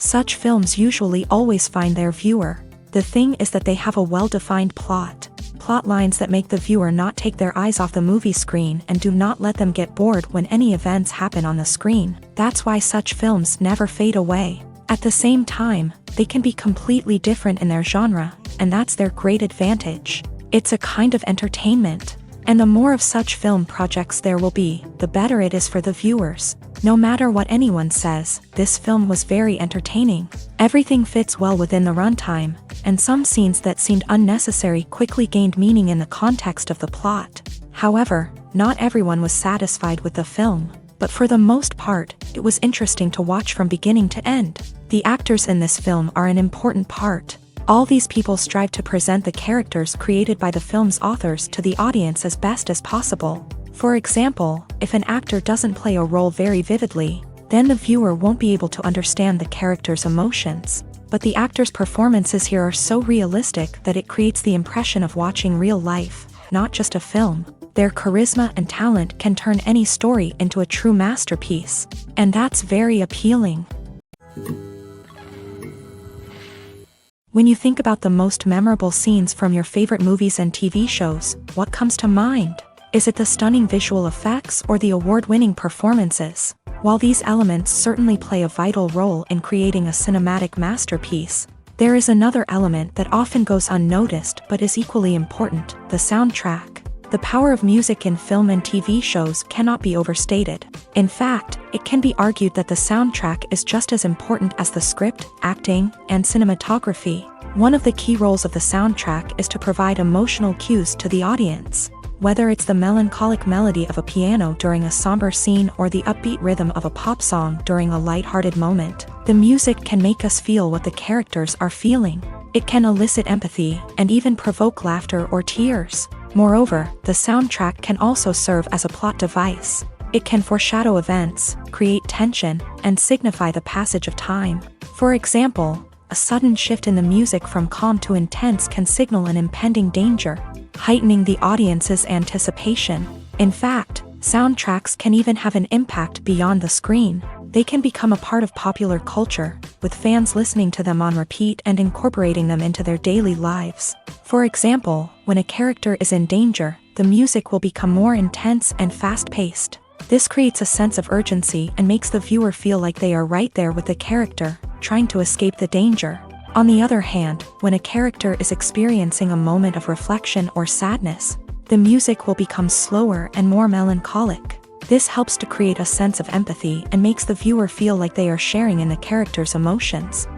Such films usually always find their viewer. The thing is that they have a well-defined plot lines that make the viewer not take their eyes off the movie screen and do not let them get bored when any events happen on the screen. That's why such films never fade away. At the same time, they can be completely different in their genre, and that's their great advantage. It's a kind of entertainment. And the more of such film projects there will be, the better it is for the viewers. No matter what anyone says, this film was very entertaining. Everything fits well within the runtime, and some scenes that seemed unnecessary quickly gained meaning in the context of the plot. However, not everyone was satisfied with the film, but for the most part, it was interesting to watch from beginning to end. The actors in this film are an important part. All these people strive to present the characters created by the film's authors to the audience as best as possible. For example, if an actor doesn't play a role very vividly, then the viewer won't be able to understand the character's emotions. But the actors' performances here are so realistic that it creates the impression of watching real life, not just a film. Their charisma and talent can turn any story into a true masterpiece, and that's very appealing. When you think about the most memorable scenes from your favorite movies and TV shows, what comes to mind? Is it the stunning visual effects or the award-winning performances? While these elements certainly play a vital role in creating a cinematic masterpiece, there is another element that often goes unnoticed but is equally important: the soundtrack. The power of music in film and TV shows cannot be overstated. In fact, it can be argued that the soundtrack is just as important as the script, acting, and cinematography. One of the key roles of the soundtrack is to provide emotional cues to the audience. Whether it's the melancholic melody of a piano during a somber scene or the upbeat rhythm of a pop song during a lighthearted moment, the music can make us feel what the characters are feeling. It can elicit empathy and even provoke laughter or tears. Moreover, the soundtrack can also serve as a plot device. It can foreshadow events, create tension, and signify the passage of time. For example, a sudden shift in the music from calm to intense can signal an impending danger, heightening the audience's anticipation. In fact, soundtracks can even have an impact beyond the screen. They can become a part of popular culture, with fans listening to them on repeat and incorporating them into their daily lives. For example, when a character is in danger, the music will become more intense and fast-paced. This creates a sense of urgency and makes the viewer feel like they are right there with the character, trying to escape the danger. On the other hand, when a character is experiencing a moment of reflection or sadness, the music will become slower and more melancholic. This helps to create a sense of empathy and makes the viewer feel like they are sharing in the character's emotions.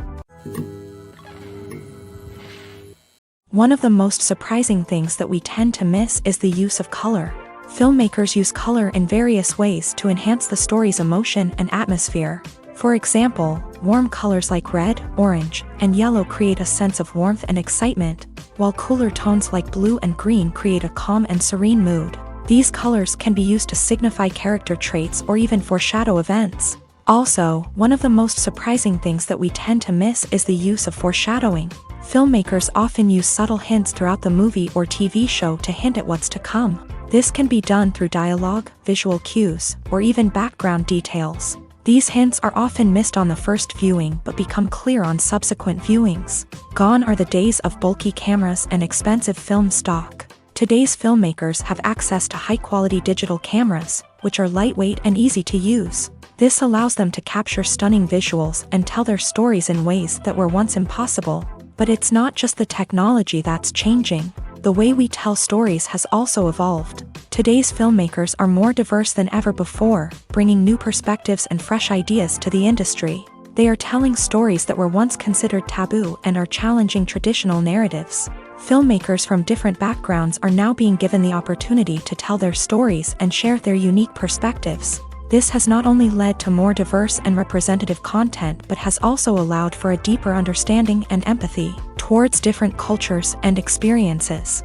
One of the most surprising things that we tend to miss is the use of color. Filmmakers use color in various ways to enhance the story's emotion and atmosphere. For example, warm colors like red, orange, and yellow create a sense of warmth and excitement, while cooler tones like blue and green create a calm and serene mood. These colors can be used to signify character traits or even foreshadow events. Also, one of the most surprising things that we tend to miss is the use of foreshadowing. Filmmakers often use subtle hints throughout the movie or TV show to hint at what's to come. This can be done through dialogue, visual cues, or even background details. These hints are often missed on the first viewing but become clear on subsequent viewings. Gone are the days of bulky cameras and expensive film stock. Today's filmmakers have access to high-quality digital cameras, which are lightweight and easy to use. This allows them to capture stunning visuals and tell their stories in ways that were once impossible. But it's not just the technology that's changing. The way we tell stories has also evolved. Today's filmmakers are more diverse than ever before, bringing new perspectives and fresh ideas to the industry. They are telling stories that were once considered taboo and are challenging traditional narratives. Filmmakers from different backgrounds are now being given the opportunity to tell their stories and share their unique perspectives. This has not only led to more diverse and representative content but has also allowed for a deeper understanding and empathy towards different cultures and experiences.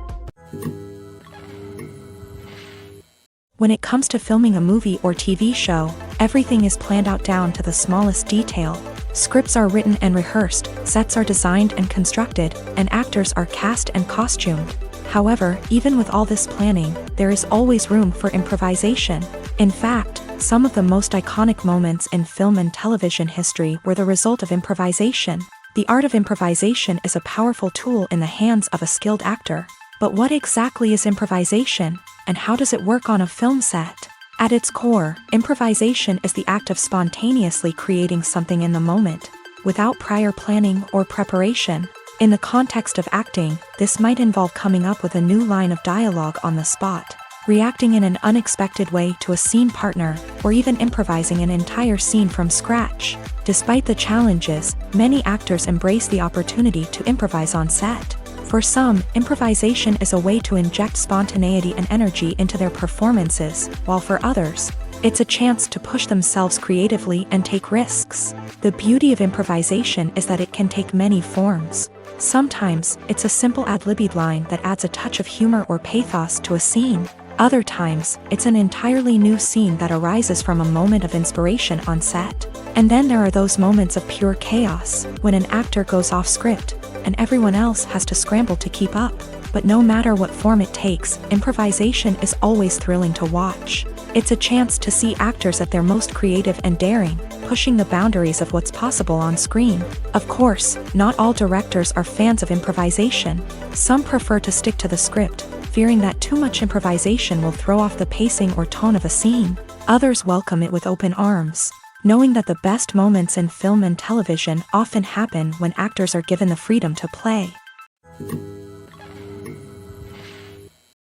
When it comes to filming a movie or TV show, everything is planned out down to the smallest detail. Scripts are written and rehearsed, sets are designed and constructed, and actors are cast and costumed. However, even with all this planning, there is always room for improvisation. In fact, some of the most iconic moments in film and television history were the result of improvisation. The art of improvisation is a powerful tool in the hands of a skilled actor. But what exactly is improvisation, and how does it work on a film set? At its core, improvisation is the act of spontaneously creating something in the moment, without prior planning or preparation. In the context of acting, this might involve coming up with a new line of dialogue on the spot, reacting in an unexpected way to a scene partner, or even improvising an entire scene from scratch. Despite the challenges, many actors embrace the opportunity to improvise on set. For some, improvisation is a way to inject spontaneity and energy into their performances, while for others, it's a chance to push themselves creatively and take risks. The beauty of improvisation is that it can take many forms. Sometimes, it's a simple ad-libbed line that adds a touch of humor or pathos to a scene. Other times, it's an entirely new scene that arises from a moment of inspiration on set. And then there are those moments of pure chaos, when an actor goes off script, and everyone else has to scramble to keep up. But no matter what form it takes, improvisation is always thrilling to watch. It's a chance to see actors at their most creative and daring, pushing the boundaries of what's possible on screen. Of course, not all directors are fans of improvisation. Some prefer to stick to the script, fearing that too much improvisation will throw off the pacing or tone of a scene. Others welcome it with open arms, knowing that the best moments in film and television often happen when actors are given the freedom to play.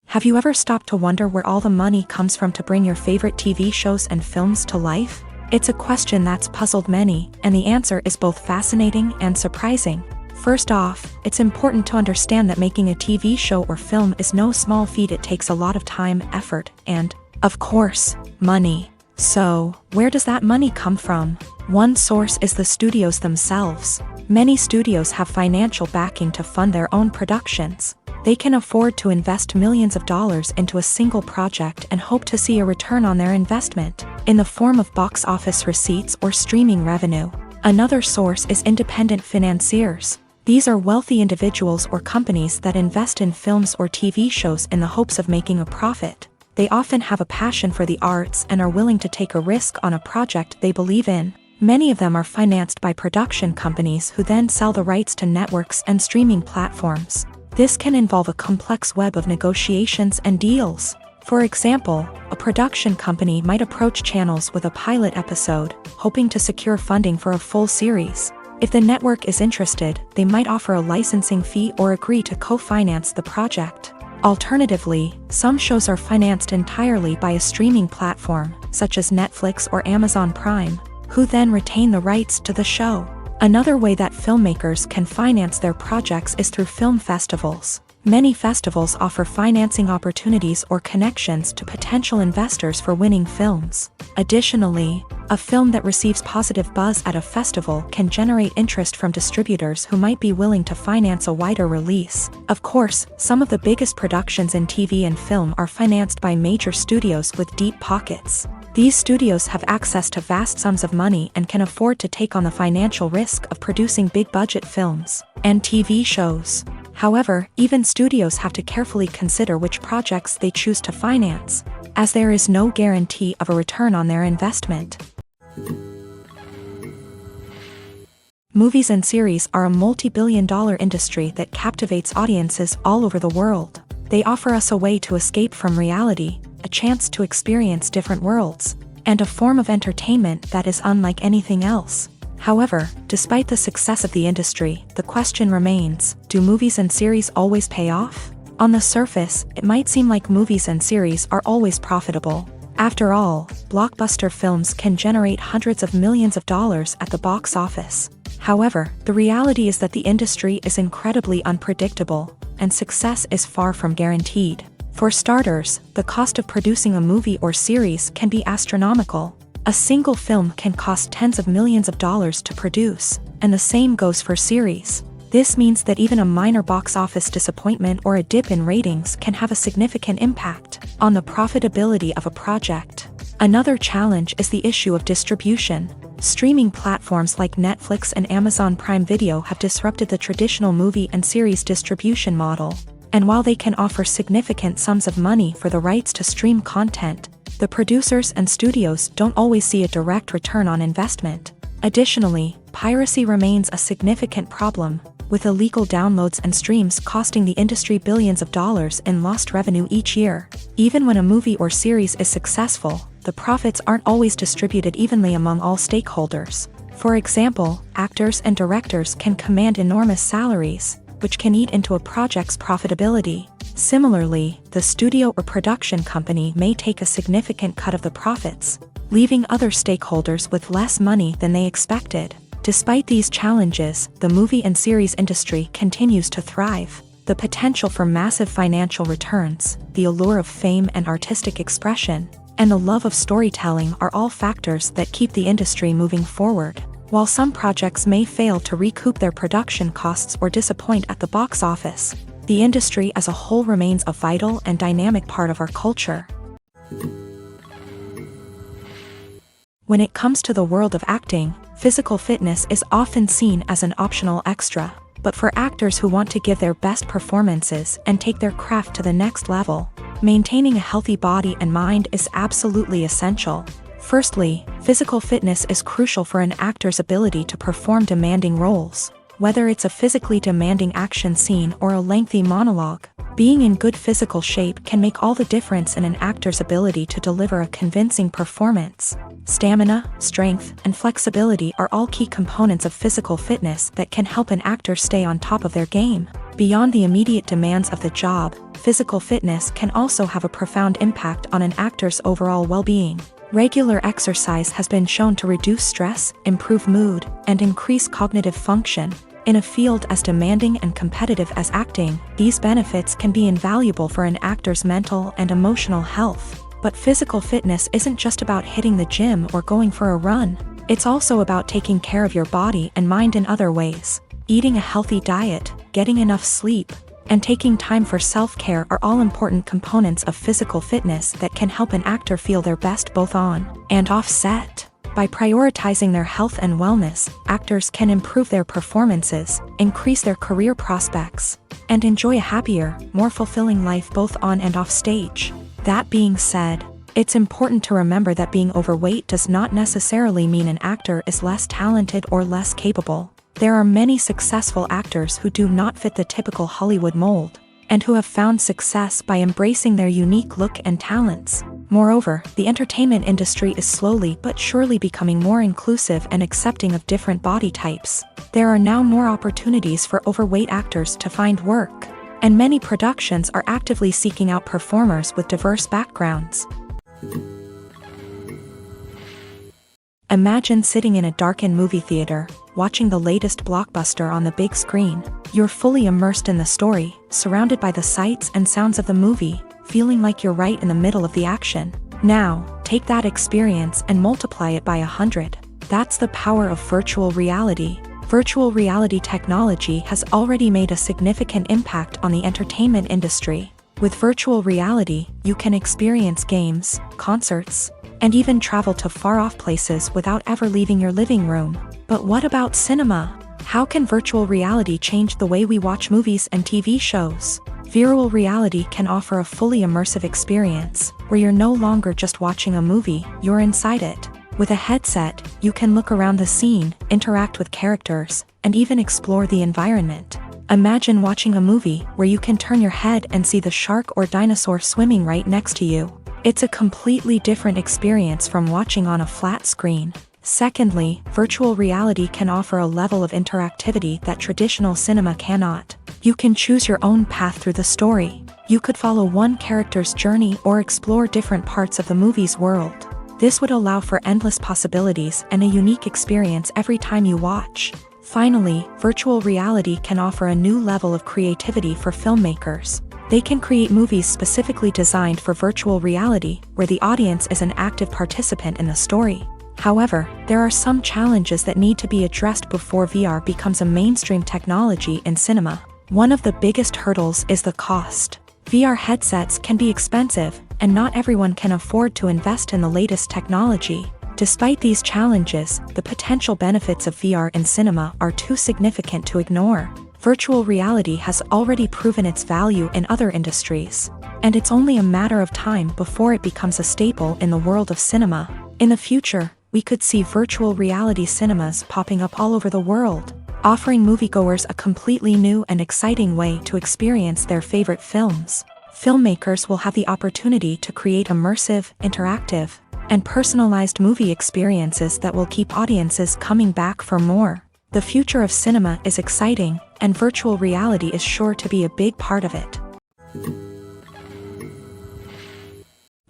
Have you ever stopped to wonder where all the money comes from to bring your favorite TV shows and films to life? It's a question that's puzzled many, and the answer is both fascinating and surprising. First off, it's important to understand that making a TV show or film is no small feat. It takes a lot of time, effort, and, of course, money. So, where does that money come from? One source is the studios themselves. Many studios have financial backing to fund their own productions. They can afford to invest millions of dollars into a single project and hope to see a return on their investment, in the form of box office receipts or streaming revenue. Another source is independent financiers. These are wealthy individuals or companies that invest in films or TV shows in the hopes of making a profit. They often have a passion for the arts and are willing to take a risk on a project they believe in. Many of them are financed by production companies who then sell the rights to networks and streaming platforms. This can involve a complex web of negotiations and deals. For example, a production company might approach channels with a pilot episode, hoping to secure funding for a full series. If the network is interested, they might offer a licensing fee or agree to co-finance the project. Alternatively, some shows are financed entirely by a streaming platform, such as Netflix or Amazon Prime, who then retain the rights to the show. Another way that filmmakers can finance their projects is through film festivals. Many festivals offer financing opportunities or connections to potential investors for winning films. Additionally, a film that receives positive buzz at a festival can generate interest from distributors who might be willing to finance a wider release. Of course, some of the biggest productions in TV and film are financed by major studios with deep pockets. These studios have access to vast sums of money and can afford to take on the financial risk of producing big-budget films and TV shows. However, even studios have to carefully consider which projects they choose to finance, as there is no guarantee of a return on their investment. Movies and series are a multi-billion-dollar industry that captivates audiences all over the world. They offer us a way to escape from reality, a chance to experience different worlds, and a form of entertainment that is unlike anything else. However, despite the success of the industry, the question remains, do movies and series always pay off? On the surface, it might seem like movies and series are always profitable. After all, blockbuster films can generate hundreds of millions of dollars at the box office. However, the reality is that the industry is incredibly unpredictable, and success is far from guaranteed. For starters, the cost of producing a movie or series can be astronomical. A single film can cost tens of millions of dollars to produce, and the same goes for series. This means that even a minor box office disappointment or a dip in ratings can have a significant impact on the profitability of a project. Another challenge is the issue of distribution. Streaming platforms like Netflix and Amazon Prime Video have disrupted the traditional movie and series distribution model. And while they can offer significant sums of money for the rights to stream content, the producers and studios don't always see a direct return on investment. Additionally, piracy remains a significant problem, with illegal downloads and streams costing the industry billions of dollars in lost revenue each year. Even when a movie or series is successful, the profits aren't always distributed evenly among all stakeholders. For example, actors and directors can command enormous salaries, which can eat into a project's profitability. Similarly, the studio or production company may take a significant cut of the profits, leaving other stakeholders with less money than they expected. Despite these challenges, the movie and series industry continues to thrive. The potential for massive financial returns, the allure of fame and artistic expression, and the love of storytelling are all factors that keep the industry moving forward. While some projects may fail to recoup their production costs or disappoint at the box office, the industry as a whole remains a vital and dynamic part of our culture. When it comes to the world of acting, physical fitness is often seen as an optional extra. But for actors who want to give their best performances and take their craft to the next level, maintaining a healthy body and mind is absolutely essential. Firstly, physical fitness is crucial for an actor's ability to perform demanding roles. Whether it's a physically demanding action scene or a lengthy monologue, being in good physical shape can make all the difference in an actor's ability to deliver a convincing performance. Stamina, strength, and flexibility are all key components of physical fitness that can help an actor stay on top of their game. Beyond the immediate demands of the job, physical fitness can also have a profound impact on an actor's overall well-being. Regular exercise has been shown to reduce stress, improve mood, and increase cognitive function. In a field as demanding and competitive as acting, these benefits can be invaluable for an actor's mental and emotional health. But physical fitness isn't just about hitting the gym or going for a run. It's also about taking care of your body and mind in other ways. Eating a healthy diet, getting enough sleep, and taking time for self-care are all important components of physical fitness that can help an actor feel their best both on and off set. By prioritizing their health and wellness, actors can improve their performances, increase their career prospects, and enjoy a happier, more fulfilling life both on and off stage. That being said, it's important to remember that being overweight does not necessarily mean an actor is less talented or less capable. There are many successful actors who do not fit the typical Hollywood mold, and who have found success by embracing their unique look and talents. Moreover, the entertainment industry is slowly but surely becoming more inclusive and accepting of different body types. There are now more opportunities for overweight actors to find work, and many productions are actively seeking out performers with diverse backgrounds. Imagine sitting in a darkened movie theater, watching the latest blockbuster on the big screen. You're fully immersed in the story, surrounded by the sights and sounds of the movie, feeling like you're right in the middle of the action. Now, take that experience and multiply it by 100. That's the power of virtual reality. Virtual reality technology has already made a significant impact on the entertainment industry. With virtual reality, you can experience games, concerts, and even travel to far-off places without ever leaving your living room. But what about cinema? How can virtual reality change the way we watch movies and TV shows? Virtual reality can offer a fully immersive experience, where you're no longer just watching a movie, you're inside it. With a headset, you can look around the scene, interact with characters, and even explore the environment. Imagine watching a movie where you can turn your head and see the shark or dinosaur swimming right next to you. It's a completely different experience from watching on a flat screen. Secondly, virtual reality can offer a level of interactivity that traditional cinema cannot. You can choose your own path through the story. You could follow one character's journey or explore different parts of the movie's world. This would allow for endless possibilities and a unique experience every time you watch. Finally, virtual reality can offer a new level of creativity for filmmakers. They can create movies specifically designed for virtual reality, where the audience is an active participant in the story. However, there are some challenges that need to be addressed before VR becomes a mainstream technology in cinema. One of the biggest hurdles is the cost. VR headsets can be expensive, and not everyone can afford to invest in the latest technology. Despite these challenges, the potential benefits of VR in cinema are too significant to ignore. Virtual reality has already proven its value in other industries. and it's only a matter of time before it becomes a staple in the world of cinema. In the future, we could see virtual reality cinemas popping up all over the world, offering moviegoers a completely new and exciting way to experience their favorite films. Filmmakers will have the opportunity to create immersive, interactive, and personalized movie experiences that will keep audiences coming back for more. The future of cinema is exciting, and virtual reality is sure to be a big part of it.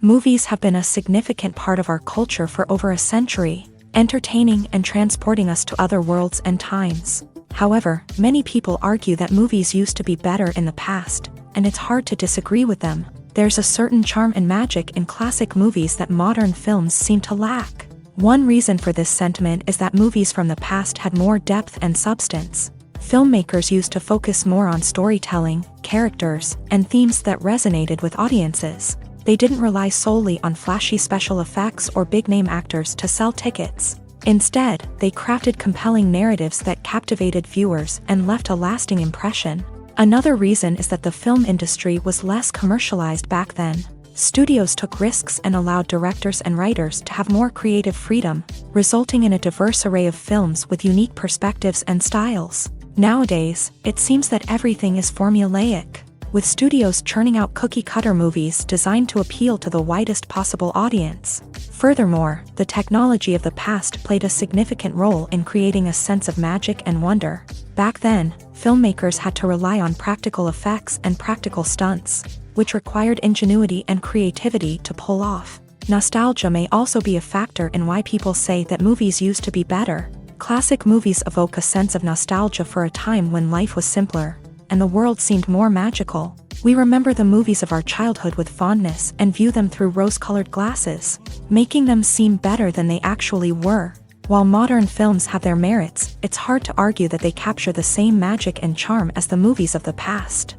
Movies have been a significant part of our culture for over a century, entertaining and transporting us to other worlds and times. However, many people argue that movies used to be better in the past, and it's hard to disagree with them. There's a certain charm and magic in classic movies that modern films seem to lack. One reason for this sentiment is that movies from the past had more depth and substance. Filmmakers used to focus more on storytelling, characters, and themes that resonated with audiences. They didn't rely solely on flashy special effects or big-name actors to sell tickets. Instead, they crafted compelling narratives that captivated viewers and left a lasting impression. Another reason is that the film industry was less commercialized back then. Studios took risks and allowed directors and writers to have more creative freedom, resulting in a diverse array of films with unique perspectives and styles. Nowadays, it seems that everything is formulaic, with studios churning out cookie-cutter movies designed to appeal to the widest possible audience. Furthermore, the technology of the past played a significant role in creating a sense of magic and wonder. Back then, filmmakers had to rely on practical effects and practical stunts, which required ingenuity and creativity to pull off. Nostalgia may also be a factor in why people say that movies used to be better. Classic movies evoke a sense of nostalgia for a time when life was simpler, and the world seemed more magical. We remember the movies of our childhood with fondness and view them through rose-colored glasses, making them seem better than they actually were. While modern films have their merits, it's hard to argue that they capture the same magic and charm as the movies of the past.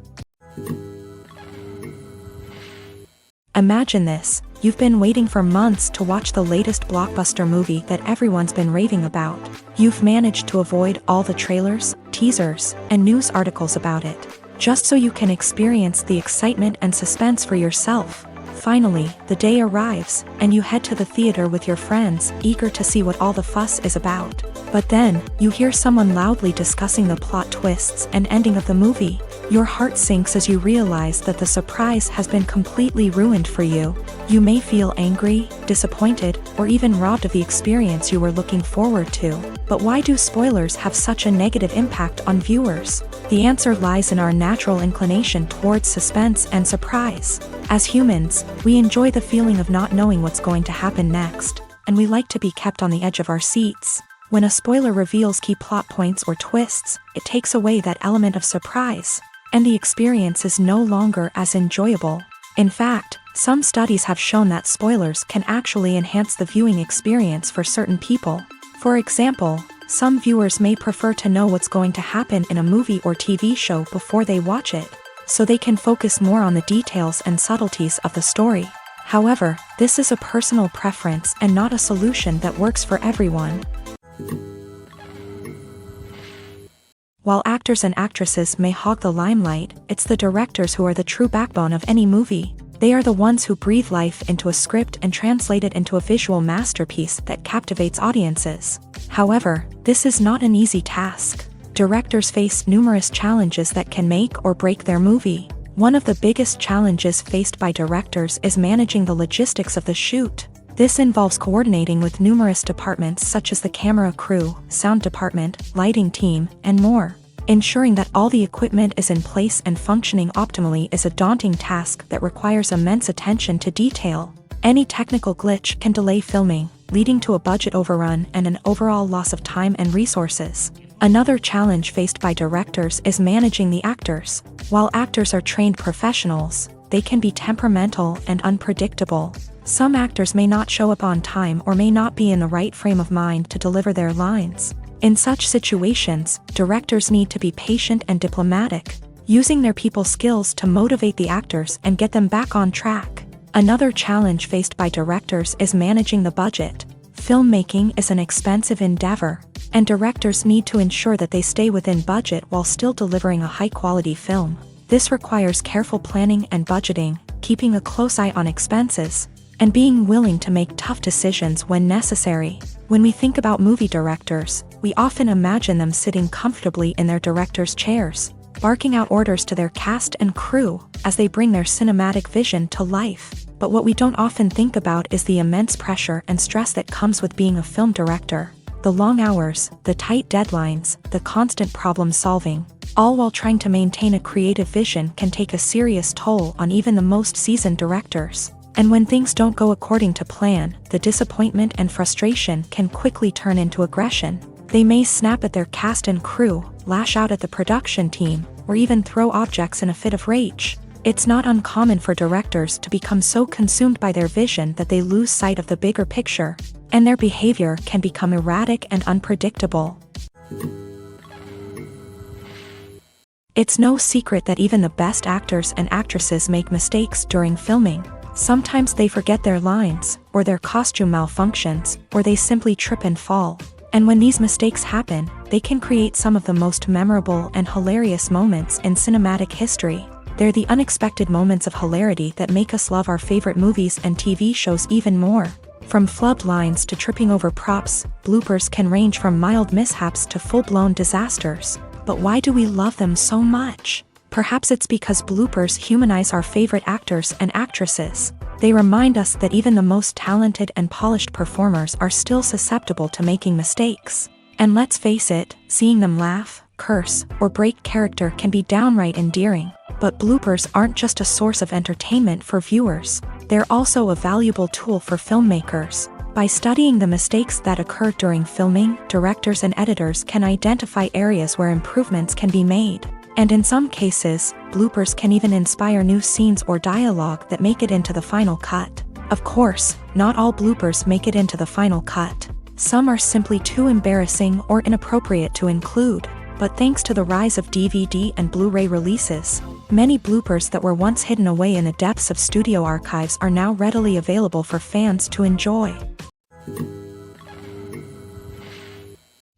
Imagine this: you've been waiting for months to watch the latest blockbuster movie that everyone's been raving about. You've managed to avoid all the trailers, teasers, and news articles about it, just so you can experience the excitement and suspense for yourself. Finally, the day arrives, and you head to the theater with your friends, eager to see what all the fuss is about. But then, you hear someone loudly discussing the plot twists and ending of the movie. Your heart sinks as you realize that the surprise has been completely ruined for you. You may feel angry, disappointed, or even robbed of the experience you were looking forward to. But why do spoilers have such a negative impact on viewers? The answer lies in our natural inclination towards suspense and surprise. As humans, we enjoy the feeling of not knowing what's going to happen next, and we like to be kept on the edge of our seats. When a spoiler reveals key plot points or twists, it takes away that element of surprise, and the experience is no longer as enjoyable. In fact, some studies have shown that spoilers can actually enhance the viewing experience for certain people. For example, some viewers may prefer to know what's going to happen in a movie or TV show before they watch it, so they can focus more on the details and subtleties of the story. However, this is a personal preference and not a solution that works for everyone. While actors and actresses may hog the limelight, it's the directors who are the true backbone of any movie. They are the ones who breathe life into a script and translate it into a visual masterpiece that captivates audiences. However, this is not an easy task. Directors face numerous challenges that can make or break their movie. One of the biggest challenges faced by directors is managing the logistics of the shoot. This involves coordinating with numerous departments such as the camera crew, sound department, lighting team, and more. Ensuring that all the equipment is in place and functioning optimally is a daunting task that requires immense attention to detail. Any technical glitch can delay filming, leading to a budget overrun and an overall loss of time and resources. Another challenge faced by directors is managing the actors. While actors are trained professionals, they can be temperamental and unpredictable. Some actors may not show up on time or may not be in the right frame of mind to deliver their lines. In such situations, directors need to be patient and diplomatic, using their people skills to motivate the actors and get them back on track. Another challenge faced by directors is managing the budget. Filmmaking is an expensive endeavor, and directors need to ensure that they stay within budget while still delivering a high-quality film. This requires careful planning and budgeting, keeping a close eye on expenses, and being willing to make tough decisions when necessary. When we think about movie directors, we often imagine them sitting comfortably in their director's chairs, barking out orders to their cast and crew as they bring their cinematic vision to life. But what we don't often think about is the immense pressure and stress that comes with being a film director. The long hours, the tight deadlines, the constant problem solving, all while trying to maintain a creative vision can take a serious toll on even the most seasoned directors. And when things don't go according to plan, the disappointment and frustration can quickly turn into aggression. They may snap at their cast and crew, lash out at the production team, or even throw objects in a fit of rage. It's not uncommon for directors to become so consumed by their vision that they lose sight of the bigger picture, and their behavior can become erratic and unpredictable. It's no secret that even the best actors and actresses make mistakes during filming. Sometimes they forget their lines, or their costume malfunctions, or they simply trip and fall. And when these mistakes happen, they can create some of the most memorable and hilarious moments in cinematic history. They're the unexpected moments of hilarity that make us love our favorite movies and TV shows even more. From flubbed lines to tripping over props, bloopers can range from mild mishaps to full-blown disasters. But why do we love them so much? Perhaps it's because bloopers humanize our favorite actors and actresses. They remind us that even the most talented and polished performers are still susceptible to making mistakes. And let's face it, seeing them laugh, curse, or break character can be downright endearing. But bloopers aren't just a source of entertainment for viewers. They're also a valuable tool for filmmakers. By studying the mistakes that occur during filming, directors and editors can identify areas where improvements can be made. And in some cases, bloopers can even inspire new scenes or dialogue that make it into the final cut. Of course, not all bloopers make it into the final cut. Some are simply too embarrassing or inappropriate to include. But thanks to the rise of DVD and Blu-ray releases, many bloopers that were once hidden away in the depths of studio archives are now readily available for fans to enjoy.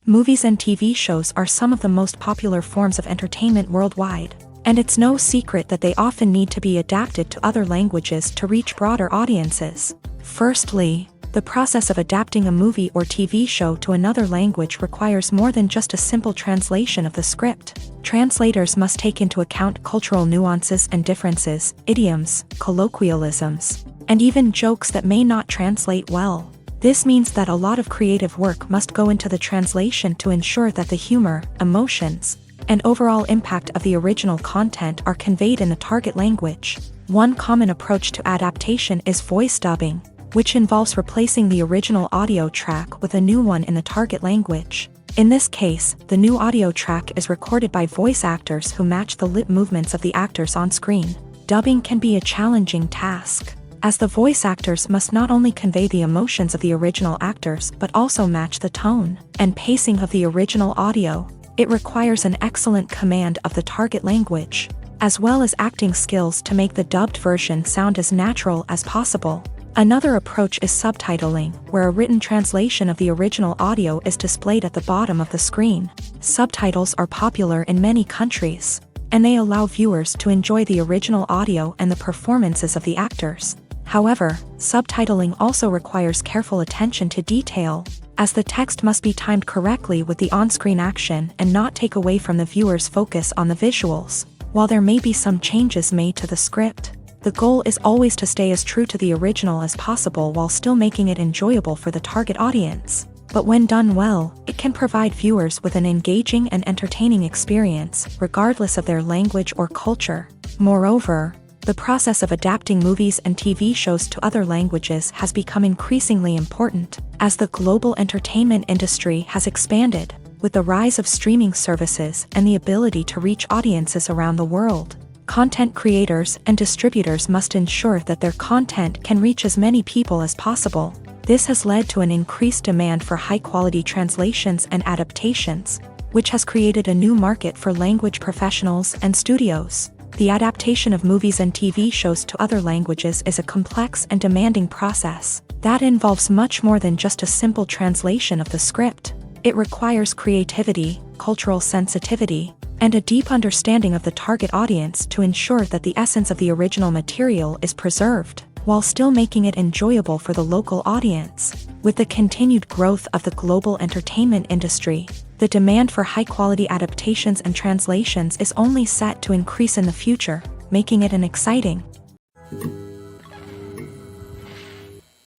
Movies and TV shows are some of the most popular forms of entertainment worldwide, and it's no secret that they often need to be adapted to other languages to reach broader audiences. Firstly, the process of adapting a movie or TV show to another language requires more than just a simple translation of the script. Translators must take into account cultural nuances and differences, idioms, colloquialisms, and even jokes that may not translate well. This means that a lot of creative work must go into the translation to ensure that the humor, emotions, and overall impact of the original content are conveyed in the target language. One common approach to adaptation is voice dubbing, which involves replacing the original audio track with a new one in the target language. In this case, the new audio track is recorded by voice actors who match the lip movements of the actors on screen. Dubbing can be a challenging task, as the voice actors must not only convey the emotions of the original actors but also match the tone and pacing of the original audio. It requires an excellent command of the target language, as well as acting skills to make the dubbed version sound as natural as possible. Another approach is subtitling, where a written translation of the original audio is displayed at the bottom of the screen. Subtitles are popular in many countries, and they allow viewers to enjoy the original audio and the performances of the actors. However, subtitling also requires careful attention to detail, as the text must be timed correctly with the on-screen action and not take away from the viewer's focus on the visuals. While there may be some changes made to the script, the goal is always to stay as true to the original as possible while still making it enjoyable for the target audience. But when done well, it can provide viewers with an engaging and entertaining experience, regardless of their language or culture. Moreover, the process of adapting movies and TV shows to other languages has become increasingly important, as the global entertainment industry has expanded, with the rise of streaming services and the ability to reach audiences around the world. Content creators and distributors must ensure that their content can reach as many people as possible. This has led to an increased demand for high-quality translations and adaptations, which has created a new market for language professionals and studios. The adaptation of movies and TV shows to other languages is a complex and demanding process that involves much more than just a simple translation of the script. It requires creativity, cultural sensitivity, and a deep understanding of the target audience to ensure that the essence of the original material is preserved, while still making it enjoyable for the local audience. With the continued growth of the global entertainment industry, the demand for high-quality adaptations and translations is only set to increase in the future, making it an exciting.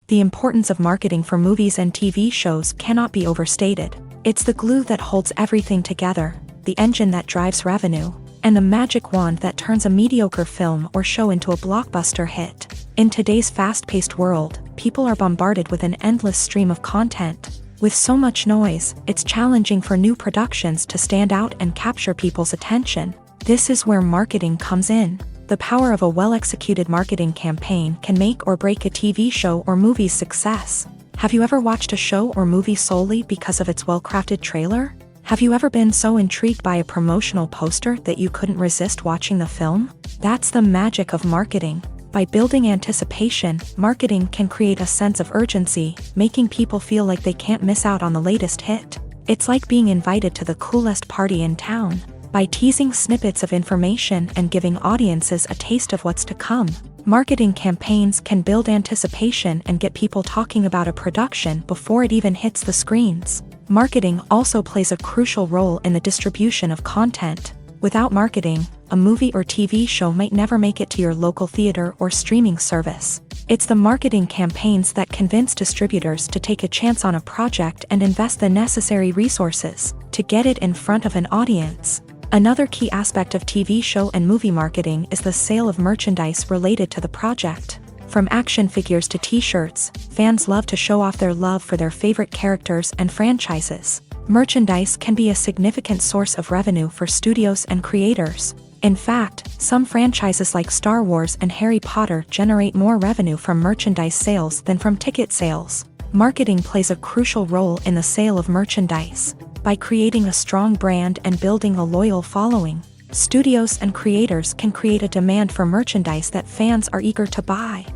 The importance of marketing for movies and TV shows cannot be overstated. It's the glue that holds everything together, the engine that drives revenue, and the magic wand that turns a mediocre film or show into a blockbuster hit. In today's fast-paced world, people are bombarded with an endless stream of content. With so much noise, it's challenging for new productions to stand out and capture people's attention. This is where marketing comes in. The power of a well-executed marketing campaign can make or break a TV show or movie's success. Have you ever watched a show or movie solely because of its well-crafted trailer? Have you ever been so intrigued by a promotional poster that you couldn't resist watching the film? That's the magic of marketing. By building anticipation, marketing can create a sense of urgency, making people feel like they can't miss out on the latest hit. It's like being invited to the coolest party in town. By teasing snippets of information and giving audiences a taste of what's to come, marketing campaigns can build anticipation and get people talking about a production before it even hits the screens. Marketing also plays a crucial role in the distribution of content. Without marketing, a movie or TV show might never make it to your local theater or streaming service. It's the marketing campaigns that convince distributors to take a chance on a project and invest the necessary resources to get it in front of an audience. Another key aspect of TV show and movie marketing is the sale of merchandise related to the project. From action figures to t-shirts, fans love to show off their love for their favorite characters and franchises. Merchandise can be a significant source of revenue for studios and creators. In fact, some franchises like Star Wars and Harry Potter generate more revenue from merchandise sales than from ticket sales. Marketing plays a crucial role in the sale of merchandise. By creating a strong brand and building a loyal following, studios and creators can create a demand for merchandise that fans are eager to buy.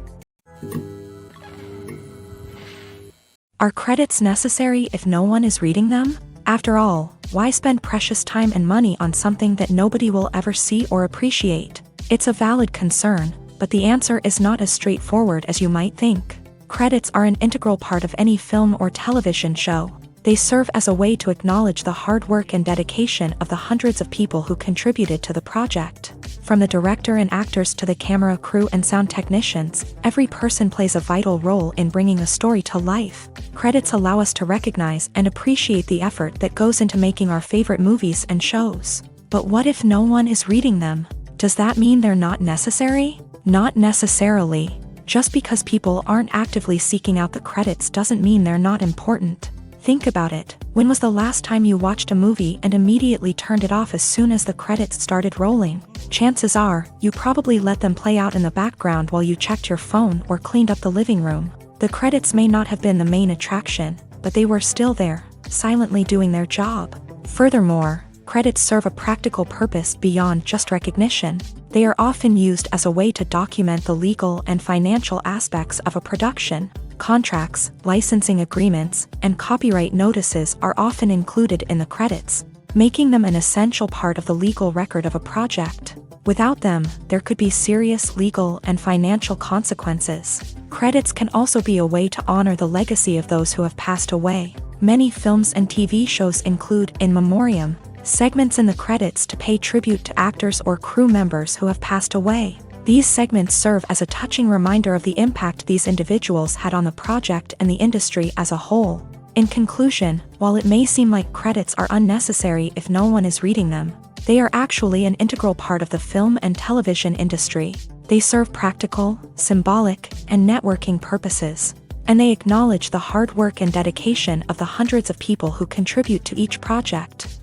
Are credits necessary if no one is reading them? After all, why spend precious time and money on something that nobody will ever see or appreciate? It's a valid concern, but the answer is not as straightforward as you might think. Credits are an integral part of any film or television show. They serve as a way to acknowledge the hard work and dedication of the hundreds of people who contributed to the project. From the director and actors to the camera crew and sound technicians, every person plays a vital role in bringing a story to life. Credits allow us to recognize and appreciate the effort that goes into making our favorite movies and shows. But what if no one is reading them? Does that mean they're not necessary? Not necessarily. Just because people aren't actively seeking out the credits doesn't mean they're not important. Think about it. When was the last time you watched a movie and immediately turned it off as soon as the credits started rolling? Chances are, you probably let them play out in the background while you checked your phone or cleaned up the living room. The credits may not have been the main attraction, but they were still there, silently doing their job. Furthermore, credits serve a practical purpose beyond just recognition. They are often used as a way to document the legal and financial aspects of a production. Contracts, licensing agreements, and copyright notices are often included in the credits, making them an essential part of the legal record of a project. Without them, there could be serious legal and financial consequences. Credits can also be a way to honor the legacy of those who have passed away. Many films and TV shows include in memoriam segments in the credits to pay tribute to actors or crew members who have passed away. These segments serve as a touching reminder of the impact these individuals had on the project and the industry as a whole. In conclusion, while it may seem like credits are unnecessary if no one is reading them, they are actually an integral part of the film and television industry. They serve practical, symbolic, and networking purposes, and they acknowledge the hard work and dedication of the hundreds of people who contribute to each project.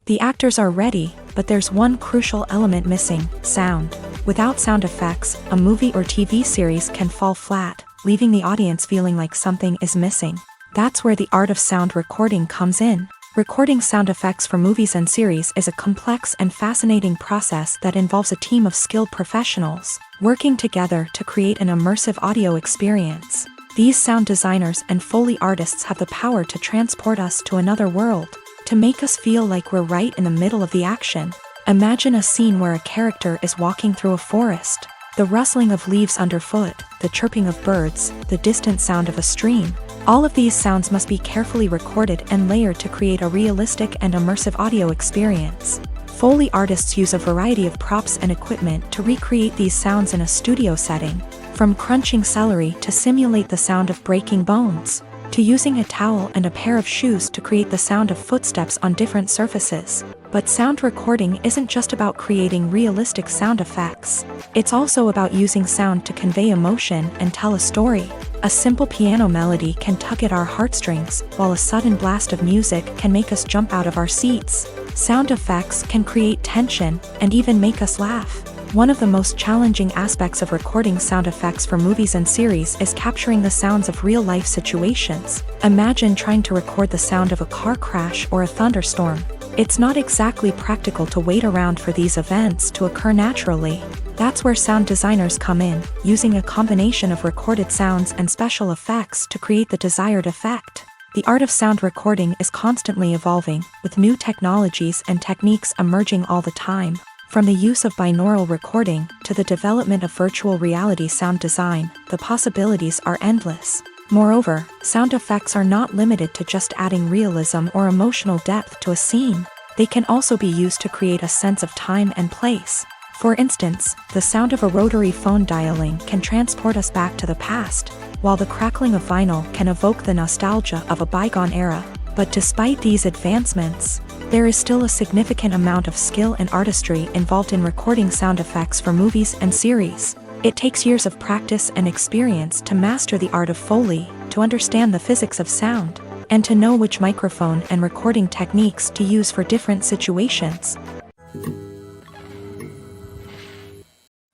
The actors are ready, but there's one crucial element missing: sound. Without sound effects, a movie or TV series can fall flat, leaving the audience feeling like something is missing. That's where the art of sound recording comes in. Recording sound effects for movies and series is a complex and fascinating process that involves a team of skilled professionals working together to create an immersive audio experience. These sound designers and Foley artists have the power to transport us to another world. to make us feel like we're right in the middle of the action. Imagine a scene where a character is walking through a forest. The rustling of leaves underfoot, the chirping of birds, the distant sound of a stream. All of these sounds must be carefully recorded and layered to create a realistic and immersive audio experience. Foley artists use a variety of props and equipment to recreate these sounds in a studio setting, from crunching celery to simulate the sound of breaking bones, to using a towel and a pair of shoes to create the sound of footsteps on different surfaces. But sound recording isn't just about creating realistic sound effects. It's also about using sound to convey emotion and tell a story. A simple piano melody can tug at our heartstrings, while a sudden blast of music can make us jump out of our seats. Sound effects can create tension and even make us laugh. One of the most challenging aspects of recording sound effects for movies and series is capturing the sounds of real-life situations. Imagine trying to record the sound of a car crash or a thunderstorm. It's not exactly practical to wait around for these events to occur naturally. That's where sound designers come in, using a combination of recorded sounds and special effects to create the desired effect. The art of sound recording is constantly evolving, with new technologies and techniques emerging all the time. From the use of binaural recording to the development of virtual reality sound design, the possibilities are endless. Moreover, sound effects are not limited to just adding realism or emotional depth to a scene. They can also be used to create a sense of time and place. For instance, the sound of a rotary phone dialing can transport us back to the past, while the crackling of vinyl can evoke the nostalgia of a bygone era. But despite these advancements, there is still a significant amount of skill and artistry involved in recording sound effects for movies and series. It takes years of practice and experience to master the art of Foley, to understand the physics of sound, and to know which microphone and recording techniques to use for different situations.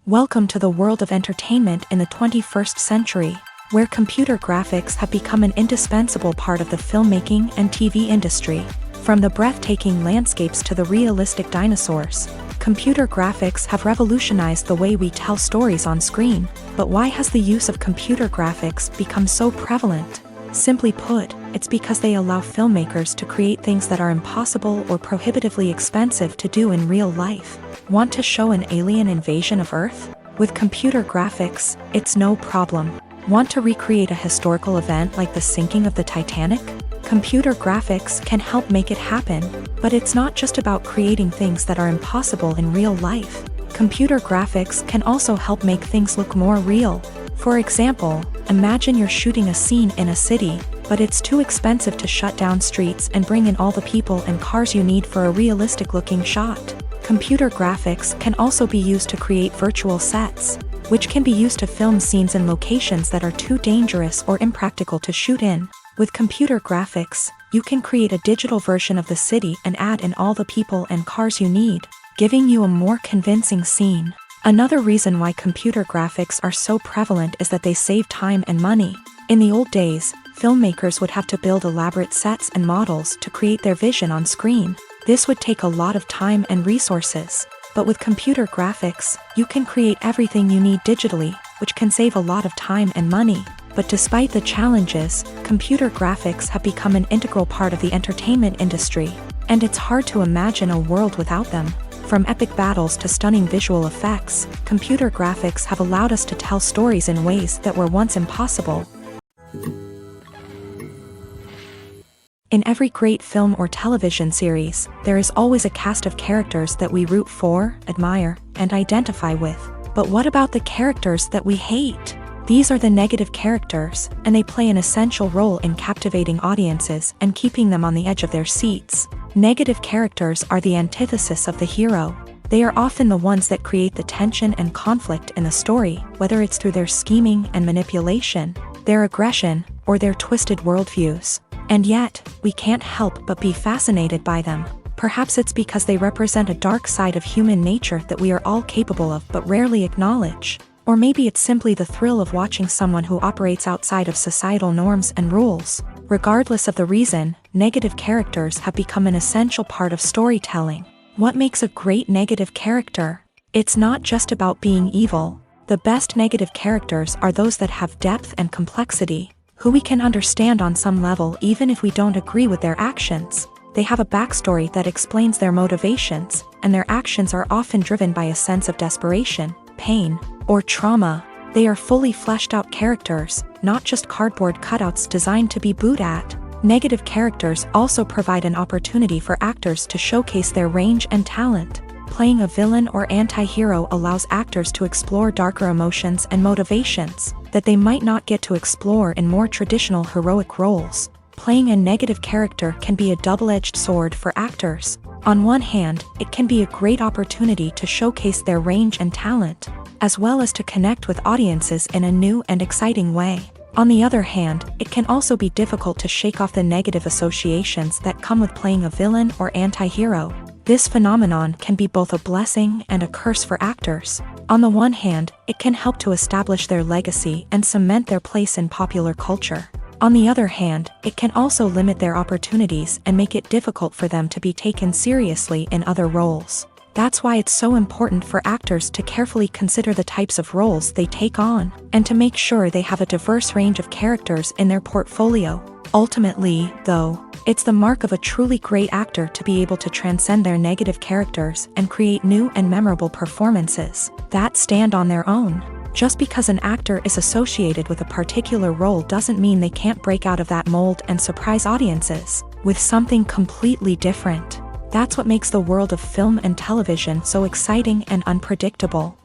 Welcome to the world of entertainment in the 21st century, where computer graphics have become an indispensable part of the filmmaking and TV industry. From the breathtaking landscapes to the realistic dinosaurs, computer graphics have revolutionized the way we tell stories on screen. But why has the use of computer graphics become so prevalent? Simply put, it's because they allow filmmakers to create things that are impossible or prohibitively expensive to do in real life. Want to show an alien invasion of Earth? With computer graphics, it's no problem. Want to recreate a historical event like the sinking of the Titanic? Computer graphics can help make it happen, but it's not just about creating things that are impossible in real life. Computer graphics can also help make things look more real. For example, imagine you're shooting a scene in a city, but it's too expensive to shut down streets and bring in all the people and cars you need for a realistic-looking shot. Computer graphics can also be used to create virtual sets, which can be used to film scenes in locations that are too dangerous or impractical to shoot in. With computer graphics, you can create a digital version of the city and add in all the people and cars you need, giving you a more convincing scene. Another reason why computer graphics are so prevalent is that they save time and money. In the old days, filmmakers would have to build elaborate sets and models to create their vision on screen. This would take a lot of time and resources. But with computer graphics, you can create everything you need digitally, which can save a lot of time and money. But despite the challenges, computer graphics have become an integral part of the entertainment industry, and it's hard to imagine a world without them. From epic battles to stunning visual effects, computer graphics have allowed us to tell stories in ways that were once impossible. In every great film or television series, there is always a cast of characters that we root for, admire, and identify with. But what about the characters that we hate? These are the negative characters, and they play an essential role in captivating audiences and keeping them on the edge of their seats. Negative characters are the antithesis of the hero. They are often the ones that create the tension and conflict in the story, whether it's through their scheming and manipulation, their aggression, or their twisted worldviews. And yet, we can't help but be fascinated by them. Perhaps it's because they represent a dark side of human nature that we are all capable of but rarely acknowledge. Or maybe it's simply the thrill of watching someone who operates outside of societal norms and rules. Regardless of the reason, negative characters have become an essential part of storytelling. What makes a great negative character? It's not just about being evil. The best negative characters are those that have depth and complexity, who we can understand on some level even if we don't agree with their actions. They have a backstory that explains their motivations, and their actions are often driven by a sense of desperation, pain, or trauma. They are fully fleshed out characters, not just cardboard cutouts designed to be booed at. Negative characters also provide an opportunity for actors to showcase their range and talent. Playing a villain or anti-hero allows actors to explore darker emotions and motivations that they might not get to explore in more traditional heroic roles. Playing a negative character can be a double-edged sword for actors. On one hand, it can be a great opportunity to showcase their range and talent, as well as to connect with audiences in a new and exciting way. On the other hand, it can also be difficult to shake off the negative associations that come with playing a villain or anti-hero. This phenomenon can be both a blessing and a curse for actors. On the one hand, it can help to establish their legacy and cement their place in popular culture. On the other hand, it can also limit their opportunities and make it difficult for them to be taken seriously in other roles. That's why it's so important for actors to carefully consider the types of roles they take on, and to make sure they have a diverse range of characters in their portfolio. Ultimately, though, it's the mark of a truly great actor to be able to transcend their negative characters and create new and memorable performances that stand on their own. Just because an actor is associated with a particular role doesn't mean they can't break out of that mold and surprise audiences with something completely different. That's what makes the world of film and television so exciting and unpredictable.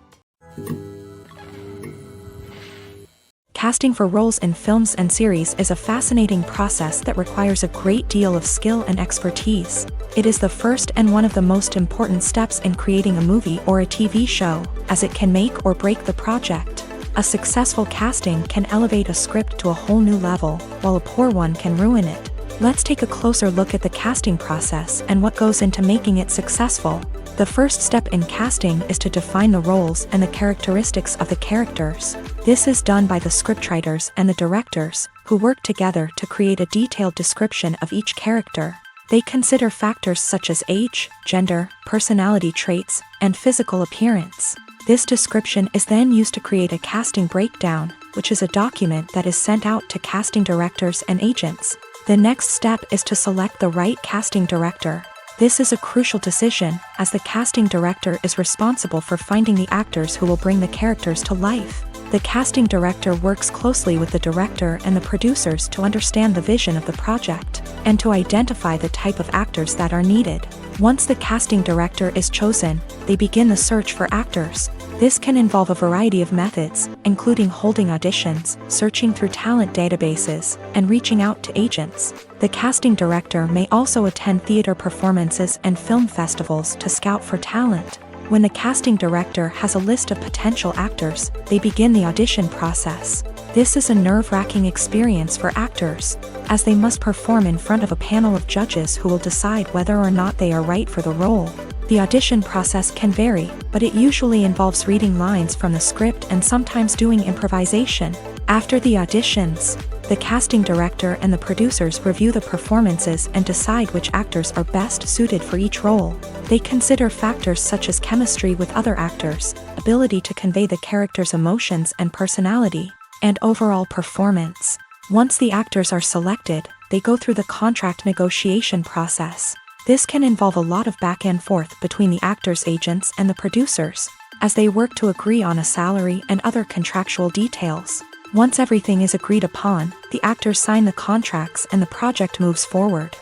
Casting for roles in films and series is a fascinating process that requires a great deal of skill and expertise. It is the first and one of the most important steps in creating a movie or a TV show, as it can make or break the project. A successful casting can elevate a script to a whole new level, while a poor one can ruin it. Let's take a closer look at the casting process and what goes into making it successful. The first step in casting is to define the roles and the characteristics of the characters. This is done by the scriptwriters and the directors, who work together to create a detailed description of each character. They consider factors such as age, gender, personality traits, and physical appearance. This description is then used to create a casting breakdown, which is a document that is sent out to casting directors and agents. The next step is to select the right casting director. This is a crucial decision, as the casting director is responsible for finding the actors who will bring the characters to life. The casting director works closely with the director and the producers to understand the vision of the project, and to identify the type of actors that are needed. Once the casting director is chosen, they begin the search for actors. This can involve a variety of methods, including holding auditions, searching through talent databases, and reaching out to agents. The casting director may also attend theater performances and film festivals to scout for talent. When the casting director has a list of potential actors, they begin the audition process. This is a nerve-wracking experience for actors, as they must perform in front of a panel of judges who will decide whether or not they are right for the role. The audition process can vary, but it usually involves reading lines from the script and sometimes doing improvisation. After the auditions, the casting director and the producers review the performances and decide which actors are best suited for each role. They consider factors such as chemistry with other actors, ability to convey the character's emotions and personality, and overall performance. Once the actors are selected, they go through the contract negotiation process. This can involve a lot of back and forth between the actors' agents and the producers, as they work to agree on a salary and other contractual details. Once everything is agreed upon, the actors sign the contracts and the project moves forward.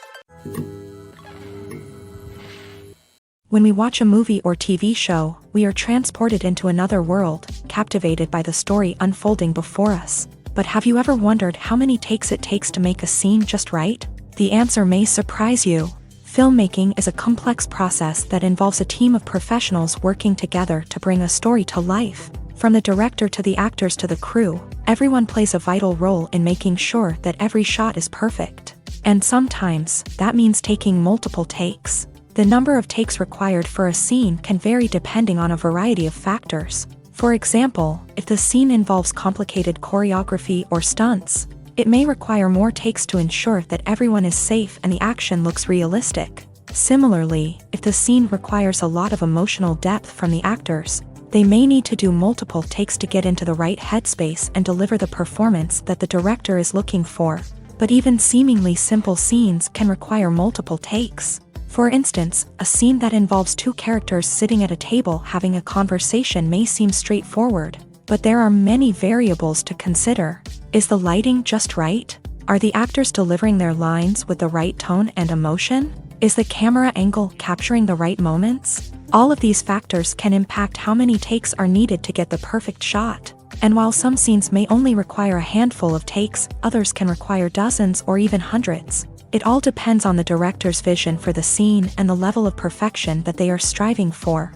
When we watch a movie or TV show, we are transported into another world, captivated by the story unfolding before us. But have you ever wondered how many takes it takes to make a scene just right? The answer may surprise you. Filmmaking is a complex process that involves a team of professionals working together to bring a story to life. From the director to the actors to the crew, everyone plays a vital role in making sure that every shot is perfect. And sometimes, that means taking multiple takes. The number of takes required for a scene can vary depending on a variety of factors. For example, if the scene involves complicated choreography or stunts, it may require more takes to ensure that everyone is safe and the action looks realistic. Similarly, if the scene requires a lot of emotional depth from the actors, they may need to do multiple takes to get into the right headspace and deliver the performance that the director is looking for. But even seemingly simple scenes can require multiple takes. For instance, a scene that involves two characters sitting at a table having a conversation may seem straightforward, but there are many variables to consider. Is the lighting just right? Are the actors delivering their lines with the right tone and emotion? Is the camera angle capturing the right moments? All of these factors can impact how many takes are needed to get the perfect shot. And while some scenes may only require a handful of takes, others can require dozens or even hundreds. It all depends on the director's vision for the scene and the level of perfection that they are striving for.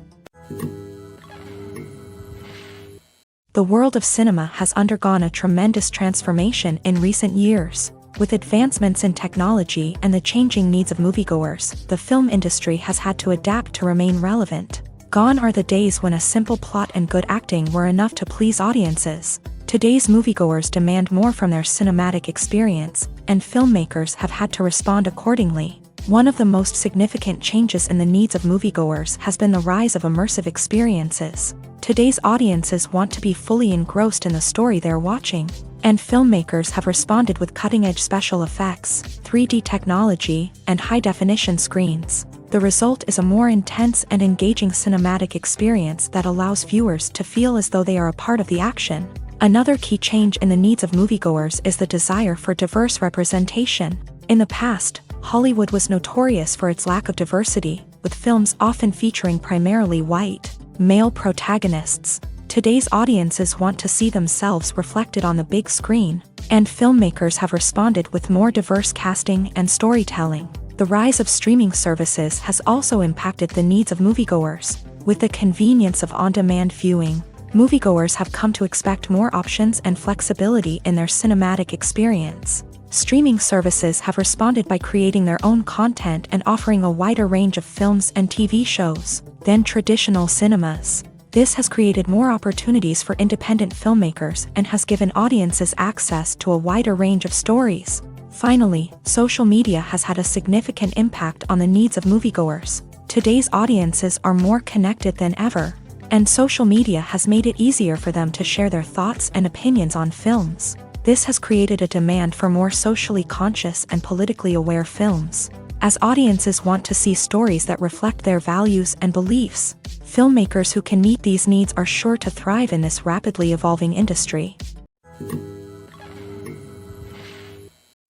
The world of cinema has undergone a tremendous transformation in recent years. With advancements in technology and the changing needs of moviegoers, the film industry has had to adapt to remain relevant. Gone are the days when a simple plot and good acting were enough to please audiences. Today's moviegoers demand more from their cinematic experience, and filmmakers have had to respond accordingly. One of the most significant changes in the needs of moviegoers has been the rise of immersive experiences. Today's audiences want to be fully engrossed in the story they're watching, and filmmakers have responded with cutting-edge special effects, 3D technology, and high-definition screens. The result is a more intense and engaging cinematic experience that allows viewers to feel as though they are a part of the action. Another key change in the needs of moviegoers is the desire for diverse representation. In the past, Hollywood was notorious for its lack of diversity, with films often featuring primarily white, male protagonists. Today's audiences want to see themselves reflected on the big screen, and filmmakers have responded with more diverse casting and storytelling. The rise of streaming services has also impacted the needs of moviegoers. With the convenience of on-demand viewing, moviegoers have come to expect more options and flexibility in their cinematic experience. Streaming services have responded by creating their own content and offering a wider range of films and TV shows than traditional cinemas. This has created more opportunities for independent filmmakers and has given audiences access to a wider range of stories. Finally, social media has had a significant impact on the needs of moviegoers. Today's audiences are more connected than ever, and social media has made it easier for them to share their thoughts and opinions on films. This has created a demand for more socially conscious and politically aware films. As audiences want to see stories that reflect their values and beliefs, filmmakers who can meet these needs are sure to thrive in this rapidly evolving industry.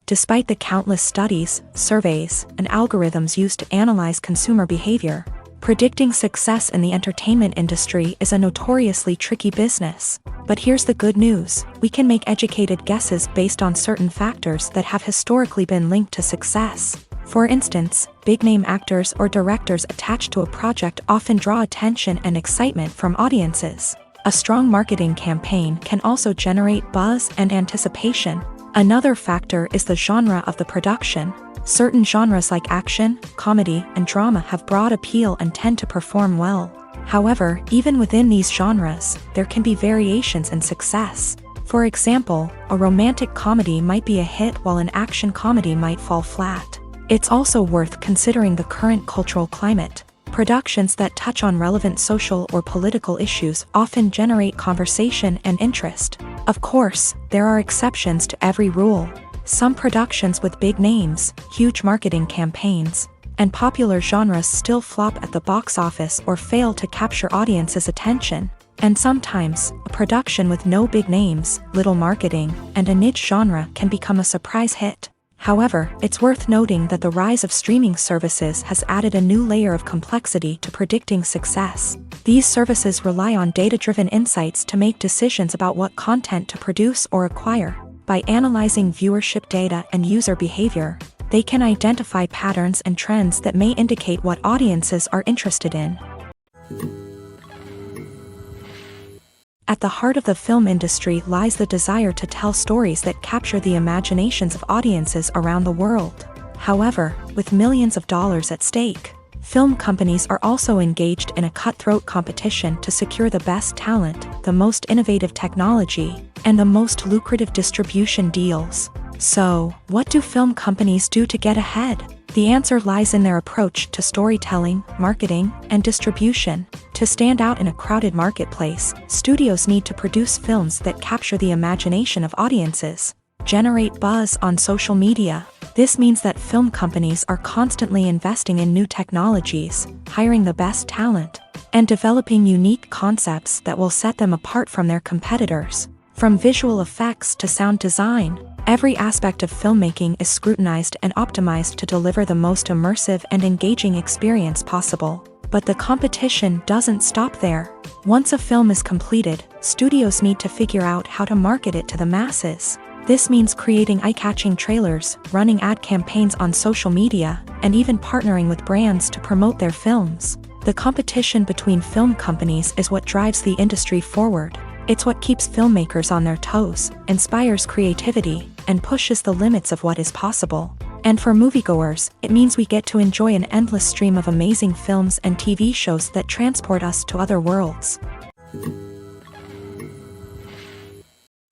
Despite the countless studies, surveys, and algorithms used to analyze consumer behavior, predicting success in the entertainment industry is a notoriously tricky business. But here's the good news: we can make educated guesses based on certain factors that have historically been linked to success. For instance, big-name actors or directors attached to a project often draw attention and excitement from audiences. A strong marketing campaign can also generate buzz and anticipation. Another factor is the genre of the production. Certain genres like action, comedy, and drama have broad appeal and tend to perform well. However, even within these genres, there can be variations in success. For example, a romantic comedy might be a hit while an action comedy might fall flat. It's also worth considering the current cultural climate. Productions that touch on relevant social or political issues often generate conversation and interest. Of course, there are exceptions to every rule. Some productions with big names, huge marketing campaigns, and popular genres still flop at the box office or fail to capture audiences' attention. And sometimes, a production with no big names, little marketing, and a niche genre can become a surprise hit. However, it's worth noting that the rise of streaming services has added a new layer of complexity to predicting success. These services rely on data-driven insights to make decisions about what content to produce or acquire. By analyzing viewership data and user behavior, they can identify patterns and trends that may indicate what audiences are interested in. At the heart of the film industry lies the desire to tell stories that capture the imaginations of audiences around the world. However, with millions of dollars at stake, film companies are also engaged in a cutthroat competition to secure the best talent, the most innovative technology, and the most lucrative distribution deals. So, what do film companies do to get ahead? The answer lies in their approach to storytelling, marketing, and distribution. To stand out in a crowded marketplace, studios need to produce films that capture the imagination of audiences. Generate buzz on social media. This means that film companies are constantly investing in new technologies, hiring the best talent, and developing unique concepts that will set them apart from their competitors. From visual effects to sound design, every aspect of filmmaking is scrutinized and optimized to deliver the most immersive and engaging experience possible. But the competition doesn't stop there. Once a film is completed, studios need to figure out how to market it to the masses. This means creating eye-catching trailers, running ad campaigns on social media, and even partnering with brands to promote their films. The competition between film companies is what drives the industry forward. It's what keeps filmmakers on their toes, inspires creativity, and pushes the limits of what is possible. And for moviegoers, it means we get to enjoy an endless stream of amazing films and TV shows that transport us to other worlds.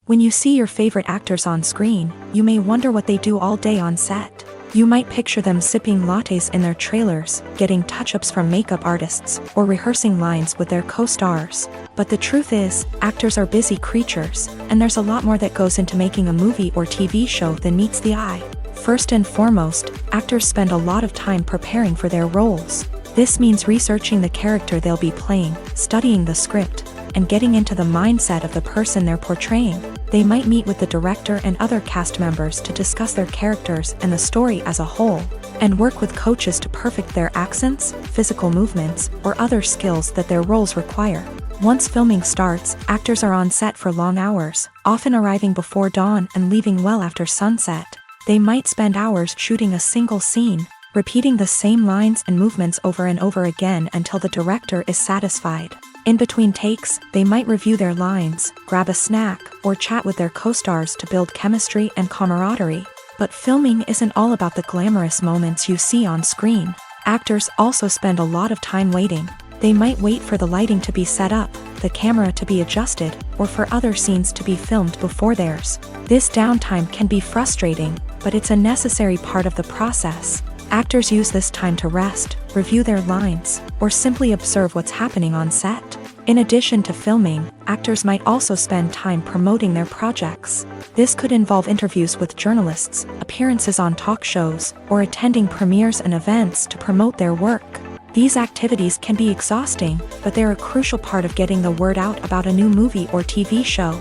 When you see your favorite actors on screen, you may wonder what they do all day on set. You might picture them sipping lattes in their trailers, getting touch-ups from makeup artists, or rehearsing lines with their co-stars. But the truth is, actors are busy creatures, and there's a lot more that goes into making a movie or TV show than meets the eye. First and foremost, actors spend a lot of time preparing for their roles. This means researching the character they'll be playing, studying the script, and getting into the mindset of the person they're portraying. They might meet with the director and other cast members to discuss their characters and the story as a whole, and work with coaches to perfect their accents, physical movements, or other skills that their roles require. Once filming starts, actors are on set for long hours, often arriving before dawn and leaving well after sunset. They might spend hours shooting a single scene, repeating the same lines and movements over and over again until the director is satisfied. In between takes, they might review their lines, grab a snack, or chat with their co-stars to build chemistry and camaraderie. But filming isn't all about the glamorous moments you see on screen. Actors also spend a lot of time waiting. They might wait for the lighting to be set up, the camera to be adjusted, or for other scenes to be filmed before theirs. This downtime can be frustrating, but it's a necessary part of the process. Actors use this time to rest, review their lines, or simply observe what's happening on set. In addition to filming, actors might also spend time promoting their projects. This could involve interviews with journalists, appearances on talk shows, or attending premieres and events to promote their work. These activities can be exhausting, but they're a crucial part of getting the word out about a new movie or TV show.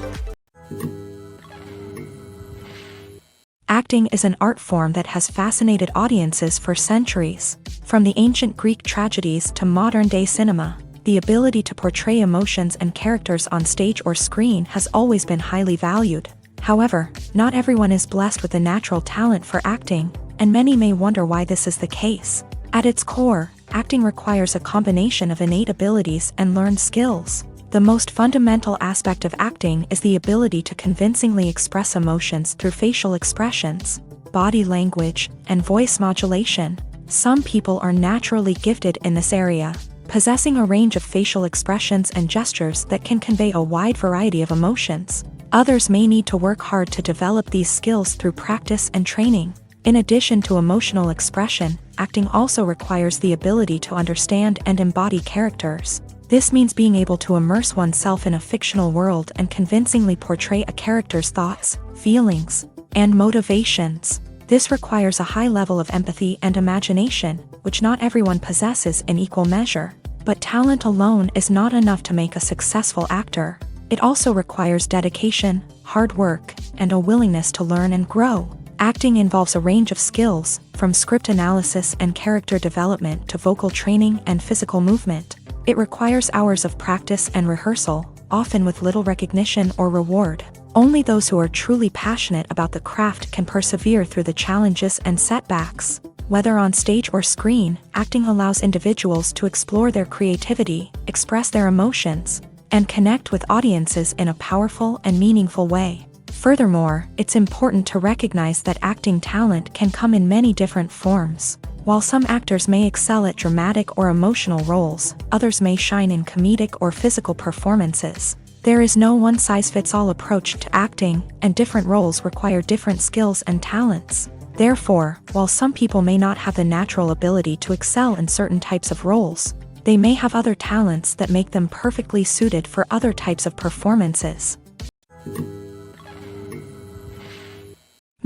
Acting is an art form that has fascinated audiences for centuries. From the ancient Greek tragedies to modern-day cinema, the ability to portray emotions and characters on stage or screen has always been highly valued. However, not everyone is blessed with a natural talent for acting, and many may wonder why this is the case. At its core, acting requires a combination of innate abilities and learned skills. The most fundamental aspect of acting is the ability to convincingly express emotions through facial expressions, body language, and voice modulation. Some people are naturally gifted in this area, possessing a range of facial expressions and gestures that can convey a wide variety of emotions. Others may need to work hard to develop these skills through practice and training. In addition to emotional expression, acting also requires the ability to understand and embody characters. This means being able to immerse oneself in a fictional world and convincingly portray a character's thoughts, feelings, and motivations. This requires a high level of empathy and imagination, which not everyone possesses in equal measure. But talent alone is not enough to make a successful actor. It also requires dedication, hard work, and a willingness to learn and grow. Acting involves a range of skills, from script analysis and character development to vocal training and physical movement. It requires hours of practice and rehearsal, often with little recognition or reward. Only those who are truly passionate about the craft can persevere through the challenges and setbacks. Whether on stage or screen, acting allows individuals to explore their creativity, express their emotions, and connect with audiences in a powerful and meaningful way. Furthermore, it's important to recognize that acting talent can come in many different forms. While some actors may excel at dramatic or emotional roles, others may shine in comedic or physical performances. There is no one-size-fits-all approach to acting, and different roles require different skills and talents. Therefore, while some people may not have the natural ability to excel in certain types of roles, they may have other talents that make them perfectly suited for other types of performances.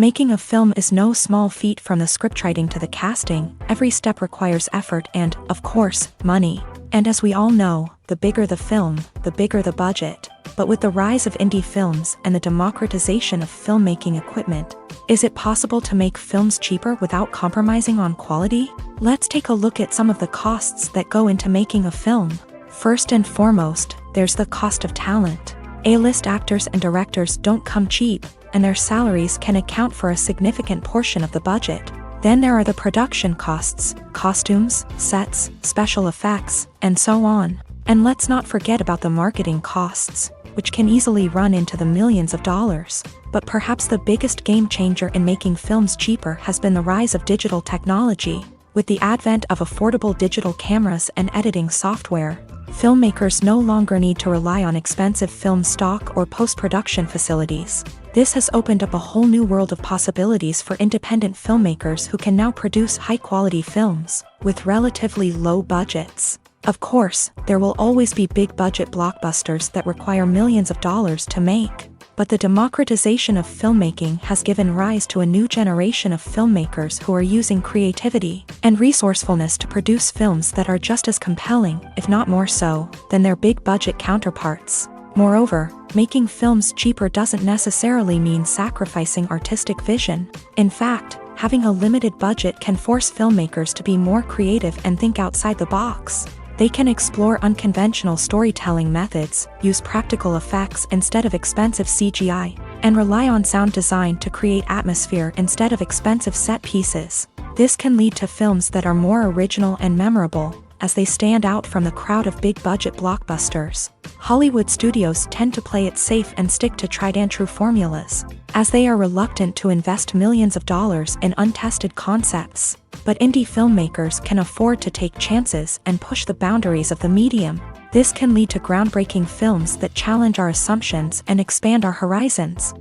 Making a film is no small feat. From the scriptwriting to the casting, every step requires effort and, of course, money. And as we all know, the bigger the film, the bigger the budget. But with the rise of indie films and the democratization of filmmaking equipment, is it possible to make films cheaper without compromising on quality? Let's take a look at some of the costs that go into making a film. First and foremost, there's the cost of talent. A-list actors and directors don't come cheap, and their salaries can account for a significant portion of the budget. Then there are the production costs, costumes, sets, special effects, and so on. And let's not forget about the marketing costs, which can easily run into the millions of dollars. But perhaps the biggest game changer in making films cheaper has been the rise of digital technology. With the advent of affordable digital cameras and editing software, filmmakers no longer need to rely on expensive film stock or post-production facilities. This has opened up a whole new world of possibilities for independent filmmakers who can now produce high-quality films with relatively low budgets. Of course, there will always be big-budget blockbusters that require millions of dollars to make. But the democratization of filmmaking has given rise to a new generation of filmmakers who are using creativity and resourcefulness to produce films that are just as compelling, if not more so, than their big-budget counterparts. Moreover, making films cheaper doesn't necessarily mean sacrificing artistic vision. In fact, having a limited budget can force filmmakers to be more creative and think outside the box. They can explore unconventional storytelling methods, use practical effects instead of expensive CGI, and rely on sound design to create atmosphere instead of expensive set pieces. This can lead to films that are more original and memorable, as they stand out from the crowd of big-budget blockbusters. Hollywood studios tend to play it safe and stick to tried-and-true formulas, as they are reluctant to invest millions of dollars in untested concepts. But indie filmmakers can afford to take chances and push the boundaries of the medium. This can lead to groundbreaking films that challenge our assumptions and expand our horizons.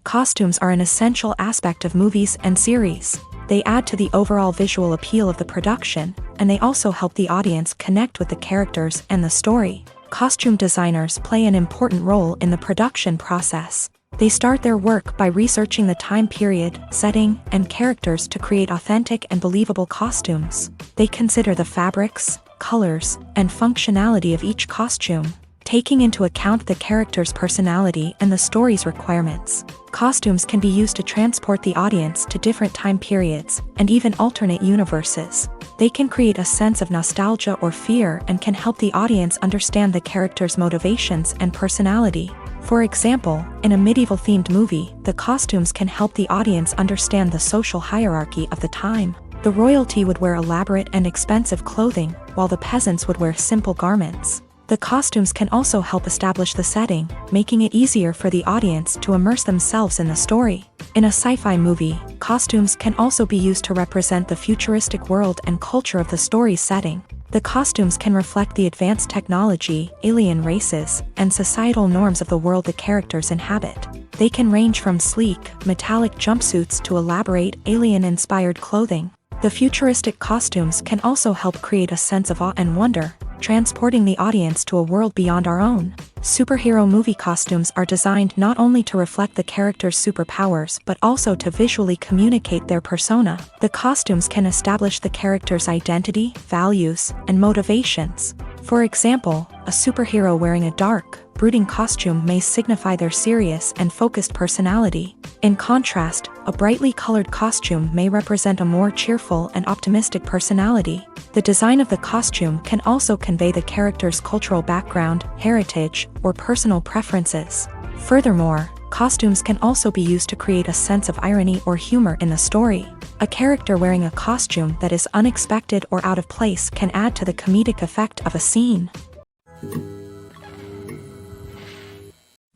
Costumes are an essential aspect of movies and series. They add to the overall visual appeal of the production, and they also help the audience connect with the characters and the story. Costume designers play an important role in the production process. They start their work by researching the time period, setting, and characters to create authentic and believable costumes. They consider the fabrics, colors, and functionality of each costume, taking into account the character's personality and the story's requirements. Costumes can be used to transport the audience to different time periods and even alternate universes. They can create a sense of nostalgia or fear and can help the audience understand the character's motivations and personality. For example, in a medieval-themed movie, the costumes can help the audience understand the social hierarchy of the time. The royalty would wear elaborate and expensive clothing, while the peasants would wear simple garments. The costumes can also help establish the setting, making it easier for the audience to immerse themselves in the story. In a sci-fi movie, costumes can also be used to represent the futuristic world and culture of the story's setting. The costumes can reflect the advanced technology, alien races, and societal norms of the world the characters inhabit. They can range from sleek, metallic jumpsuits to elaborate, alien-inspired clothing. The futuristic costumes can also help create a sense of awe and wonder, transporting the audience to a world beyond our own. Superhero movie costumes are designed not only to reflect the character's superpowers but also to visually communicate their persona. The costumes can establish the character's identity, values, and motivations. For example, a superhero wearing a dark, brooding costume may signify their serious and focused personality. In contrast, a brightly colored costume may represent a more cheerful and optimistic personality. The design of the costume can also convey the character's cultural background, heritage, or personal preferences. Furthermore, costumes can also be used to create a sense of irony or humor in the story. A character wearing a costume that is unexpected or out of place can add to the comedic effect of a scene.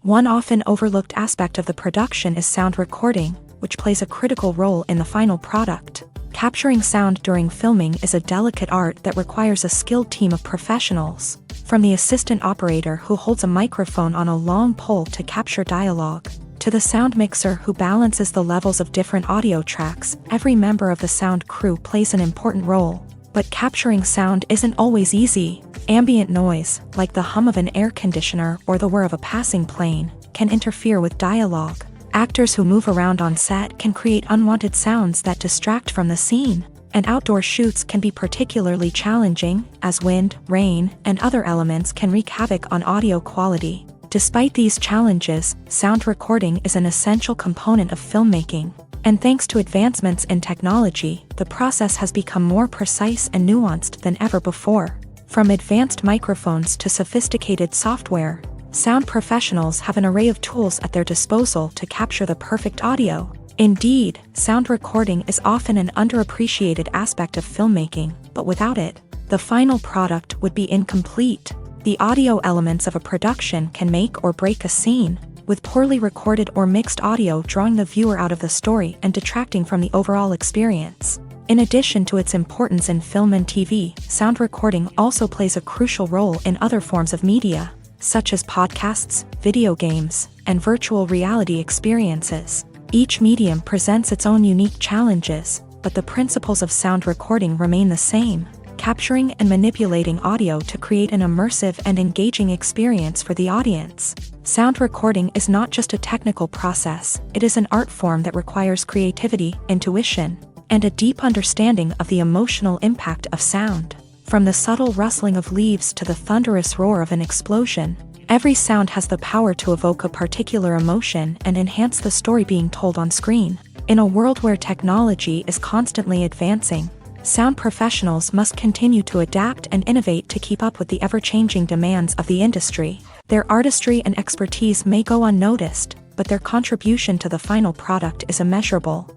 One often overlooked aspect of the production is sound recording, which plays a critical role in the final product. Capturing sound during filming is a delicate art that requires a skilled team of professionals. From the assistant operator who holds a microphone on a long pole to capture dialogue, to the sound mixer who balances the levels of different audio tracks, every member of the sound crew plays an important role. But capturing sound isn't always easy. Ambient noise, like the hum of an air conditioner or the whir of a passing plane, can interfere with dialogue. Actors who move around on set can create unwanted sounds that distract from the scene. And outdoor shoots can be particularly challenging, as wind, rain, and other elements can wreak havoc on audio quality. Despite these challenges, sound recording is an essential component of filmmaking. And thanks to advancements in technology, the process has become more precise and nuanced than ever before. From advanced microphones to sophisticated software, sound professionals have an array of tools at their disposal to capture the perfect audio. Indeed, sound recording is often an underappreciated aspect of filmmaking, but without it, the final product would be incomplete. The audio elements of a production can make or break a scene, with poorly recorded or mixed audio drawing the viewer out of the story and detracting from the overall experience. In addition to its importance in film and TV, sound recording also plays a crucial role in other forms of media, such as podcasts, video games, and virtual reality experiences. Each medium presents its own unique challenges, but the principles of sound recording remain the same, capturing and manipulating audio to create an immersive and engaging experience for the audience. Sound recording is not just a technical process, it is an art form that requires creativity, intuition, and a deep understanding of the emotional impact of sound. From the subtle rustling of leaves to the thunderous roar of an explosion, every sound has the power to evoke a particular emotion and enhance the story being told on screen. In a world where technology is constantly advancing, sound professionals must continue to adapt and innovate to keep up with the ever-changing demands of the industry. Their artistry and expertise may go unnoticed, but their contribution to the final product is immeasurable.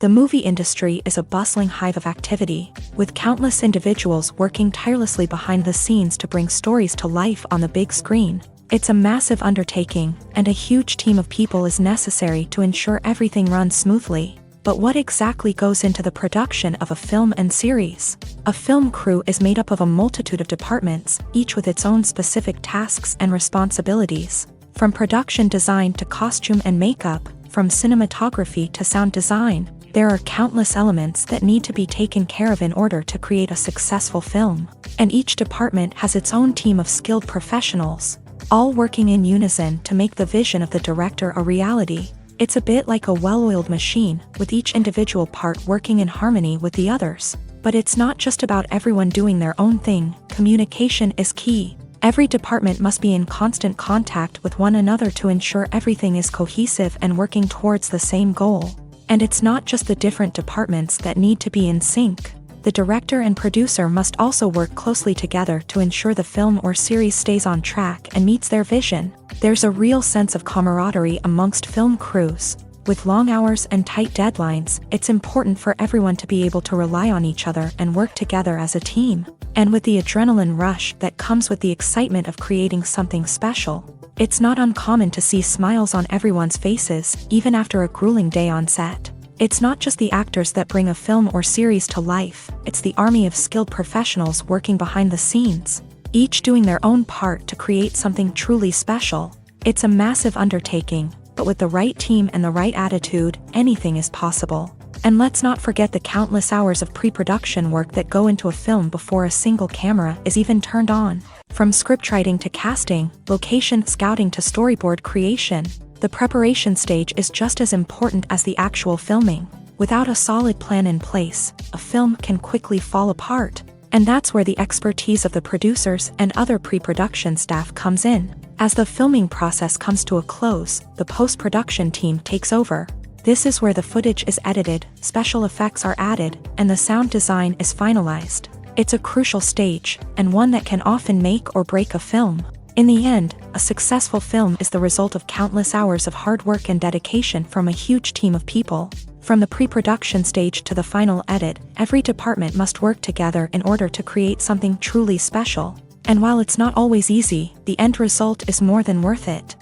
The movie industry is a bustling hive of activity, with countless individuals working tirelessly behind the scenes to bring stories to life on the big screen. It's a massive undertaking, and a huge team of people is necessary to ensure everything runs smoothly. But what exactly goes into the production of a film and series? A film crew is made up of a multitude of departments, each with its own specific tasks and responsibilities. From production design to costume and makeup, from cinematography to sound design, there are countless elements that need to be taken care of in order to create a successful film. And each department has its own team of skilled professionals, all working in unison to make the vision of the director a reality. It's a bit like a well-oiled machine, with each individual part working in harmony with the others. But it's not just about everyone doing their own thing. Communication is key. Every department must be in constant contact with one another to ensure everything is cohesive and working towards the same goal. And it's not just the different departments that need to be in sync. The director and producer must also work closely together to ensure the film or series stays on track and meets their vision. There's a real sense of camaraderie amongst film crews. With long hours and tight deadlines, it's important for everyone to be able to rely on each other and work together as a team. And with the adrenaline rush that comes with the excitement of creating something special, it's not uncommon to see smiles on everyone's faces, even after a grueling day on set. It's not just the actors that bring a film or series to life, it's the army of skilled professionals working behind the scenes, each doing their own part to create something truly special. It's a massive undertaking, but with the right team and the right attitude, anything is possible. And let's not forget the countless hours of pre-production work that go into a film before a single camera is even turned on. From scriptwriting to casting, location scouting to storyboard creation, the preparation stage is just as important as the actual filming. Without a solid plan in place, a film can quickly fall apart. And that's where the expertise of the producers and other pre-production staff comes in. As the filming process comes to a close, the post-production team takes over. This is where the footage is edited, special effects are added, and the sound design is finalized. It's a crucial stage, and one that can often make or break a film. In the end, a successful film is the result of countless hours of hard work and dedication from a huge team of people. From the pre-production stage to the final edit, every department must work together in order to create something truly special. And while it's not always easy, the end result is more than worth it.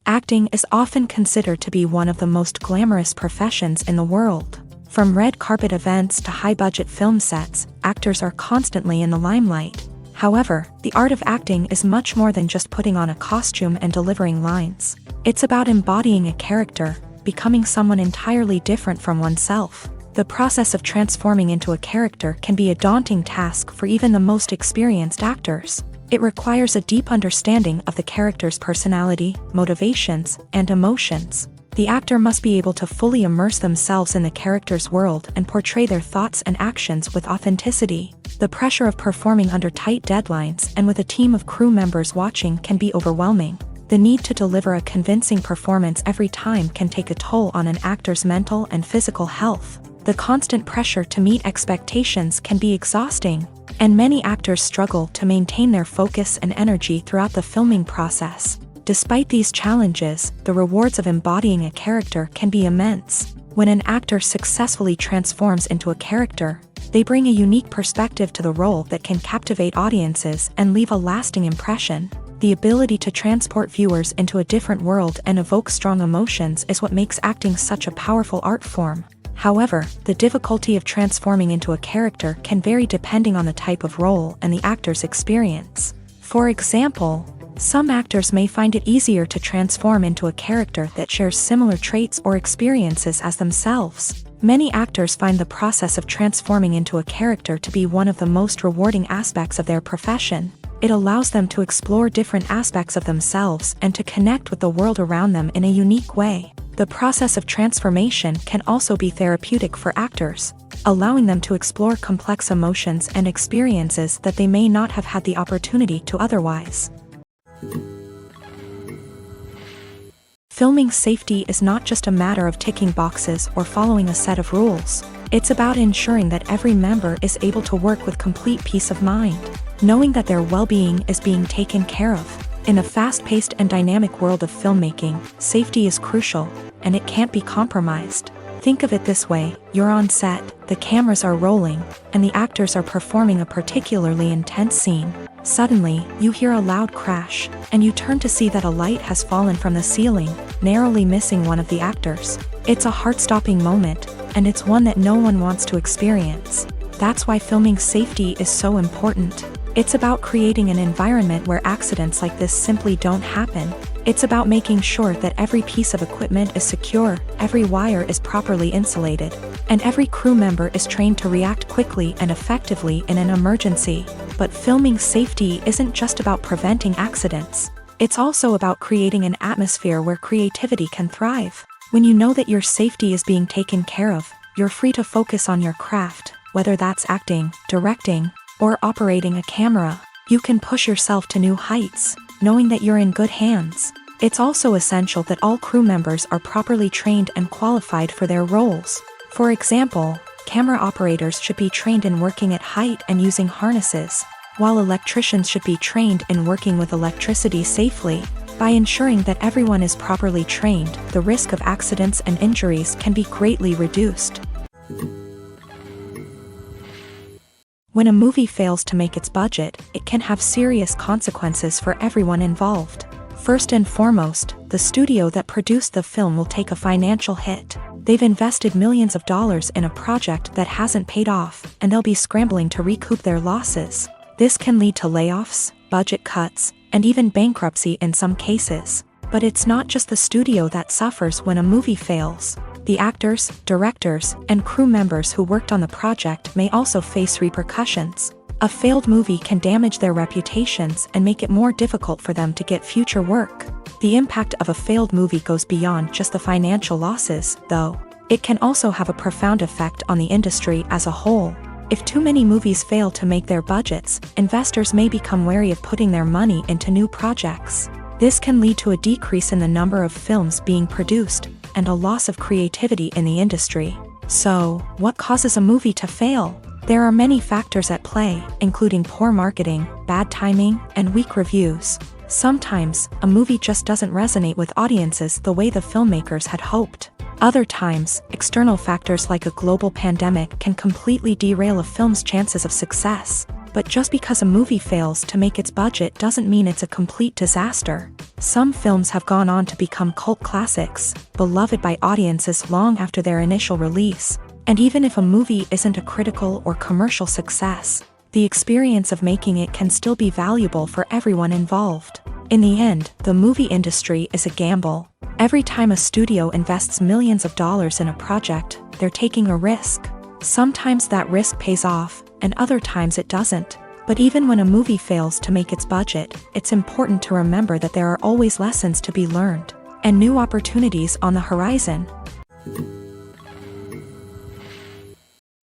Acting is often considered to be one of the most glamorous professions in the world. From red carpet events to high-budget film sets, actors are constantly in the limelight. However, the art of acting is much more than just putting on a costume and delivering lines. It's about embodying a character, becoming someone entirely different from oneself. The process of transforming into a character can be a daunting task for even the most experienced actors. It requires a deep understanding of the character's personality, motivations, and emotions. The actor must be able to fully immerse themselves in the character's world and portray their thoughts and actions with authenticity. The pressure of performing under tight deadlines and with a team of crew members watching can be overwhelming. The need to deliver a convincing performance every time can take a toll on an actor's mental and physical health. The constant pressure to meet expectations can be exhausting, and many actors struggle to maintain their focus and energy throughout the filming process. Despite these challenges, the rewards of embodying a character can be immense. When an actor successfully transforms into a character, they bring a unique perspective to the role that can captivate audiences and leave a lasting impression. The ability to transport viewers into a different world and evoke strong emotions is what makes acting such a powerful art form. However, the difficulty of transforming into a character can vary depending on the type of role and the actor's experience. For example, some actors may find it easier to transform into a character that shares similar traits or experiences as themselves. Many actors find the process of transforming into a character to be one of the most rewarding aspects of their profession. It allows them to explore different aspects of themselves and to connect with the world around them in a unique way. The process of transformation can also be therapeutic for actors, allowing them to explore complex emotions and experiences that they may not have had the opportunity to otherwise. Filming safety is not just a matter of ticking boxes or following a set of rules. It's about ensuring that every member is able to work with complete peace of mind, knowing that their well-being is being taken care of. In a fast-paced and dynamic world of filmmaking, safety is crucial, and it can't be compromised. Think of it this way: you're on set, the cameras are rolling, and the actors are performing a particularly intense scene. Suddenly, you hear a loud crash, and you turn to see that a light has fallen from the ceiling, narrowly missing one of the actors. It's a heart-stopping moment, and it's one that no one wants to experience. That's why filming safety is so important. It's about creating an environment where accidents like this simply don't happen. It's about making sure that every piece of equipment is secure, every wire is properly insulated, and every crew member is trained to react quickly and effectively in an emergency. But filming safety isn't just about preventing accidents. It's also about creating an atmosphere where creativity can thrive. When you know that your safety is being taken care of, you're free to focus on your craft, whether that's acting, directing, or operating a camera. You can push yourself to new heights, knowing that you're in good hands. It's also essential that all crew members are properly trained and qualified for their roles. For example, camera operators should be trained in working at height and using harnesses, while electricians should be trained in working with electricity safely. By ensuring that everyone is properly trained, the risk of accidents and injuries can be greatly reduced. When a movie fails to make its budget, it can have serious consequences for everyone involved. First and foremost, the studio that produced the film will take a financial hit. They've invested millions of dollars in a project that hasn't paid off, and they'll be scrambling to recoup their losses. This can lead to layoffs, budget cuts, and even bankruptcy in some cases. But it's not just the studio that suffers when a movie fails. The actors, directors, and crew members who worked on the project may also face repercussions. A failed movie can damage their reputations and make it more difficult for them to get future work. The impact of a failed movie goes beyond just the financial losses, though. It can also have a profound effect on the industry as a whole. If too many movies fail to make their budgets, investors may become wary of putting their money into new projects. This can lead to a decrease in the number of films being produced, and a loss of creativity in the industry. So, what causes a movie to fail? There are many factors at play, including poor marketing, bad timing, and weak reviews. Sometimes, a movie just doesn't resonate with audiences the way the filmmakers had hoped. Other times, external factors like a global pandemic can completely derail a film's chances of success. But just because a movie fails to make its budget doesn't mean it's a complete disaster. Some films have gone on to become cult classics, beloved by audiences long after their initial release. And even if a movie isn't a critical or commercial success, the experience of making it can still be valuable for everyone involved. In the end, the movie industry is a gamble. Every time a studio invests millions of dollars in a project, they're taking a risk. Sometimes that risk pays off, and other times it doesn't. But even when a movie fails to make its budget, it's important to remember that there are always lessons to be learned, and new opportunities on the horizon.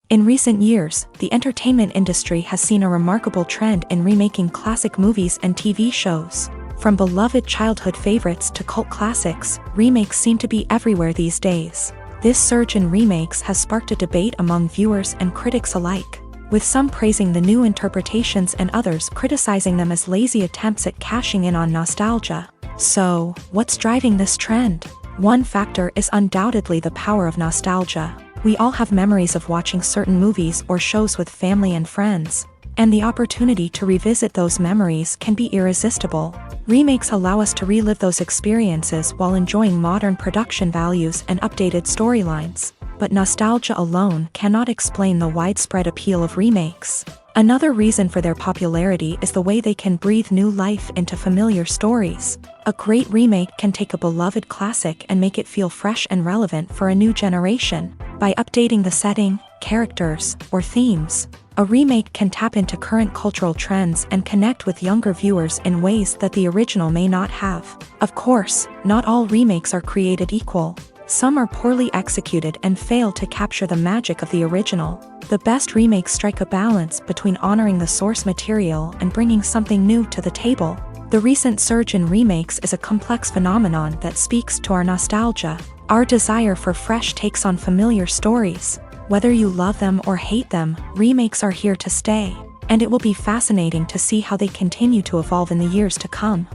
In recent years, the entertainment industry has seen a remarkable trend in remaking classic movies and TV shows. From beloved childhood favorites to cult classics, remakes seem to be everywhere these days. This surge in remakes has sparked a debate among viewers and critics alike, with some praising the new interpretations and others criticizing them as lazy attempts at cashing in on nostalgia. So, what's driving this trend? One factor is undoubtedly the power of nostalgia. We all have memories of watching certain movies or shows with family and friends, and the opportunity to revisit those memories can be irresistible. Remakes allow us to relive those experiences while enjoying modern production values and updated storylines. But nostalgia alone cannot explain the widespread appeal of remakes. Another reason for their popularity is the way they can breathe new life into familiar stories. A great remake can take a beloved classic and make it feel fresh and relevant for a new generation. By updating the setting, characters, or themes, a remake can tap into current cultural trends and connect with younger viewers in ways that the original may not have. Of course, not all remakes are created equal. Some are poorly executed and fail to capture the magic of the original. The best remakes strike a balance between honoring the source material and bringing something new to the table. The recent surge in remakes is a complex phenomenon that speaks to our nostalgia, our desire for fresh takes on familiar stories. Whether you love them or hate them, remakes are here to stay, and it will be fascinating to see how they continue to evolve in the years to come.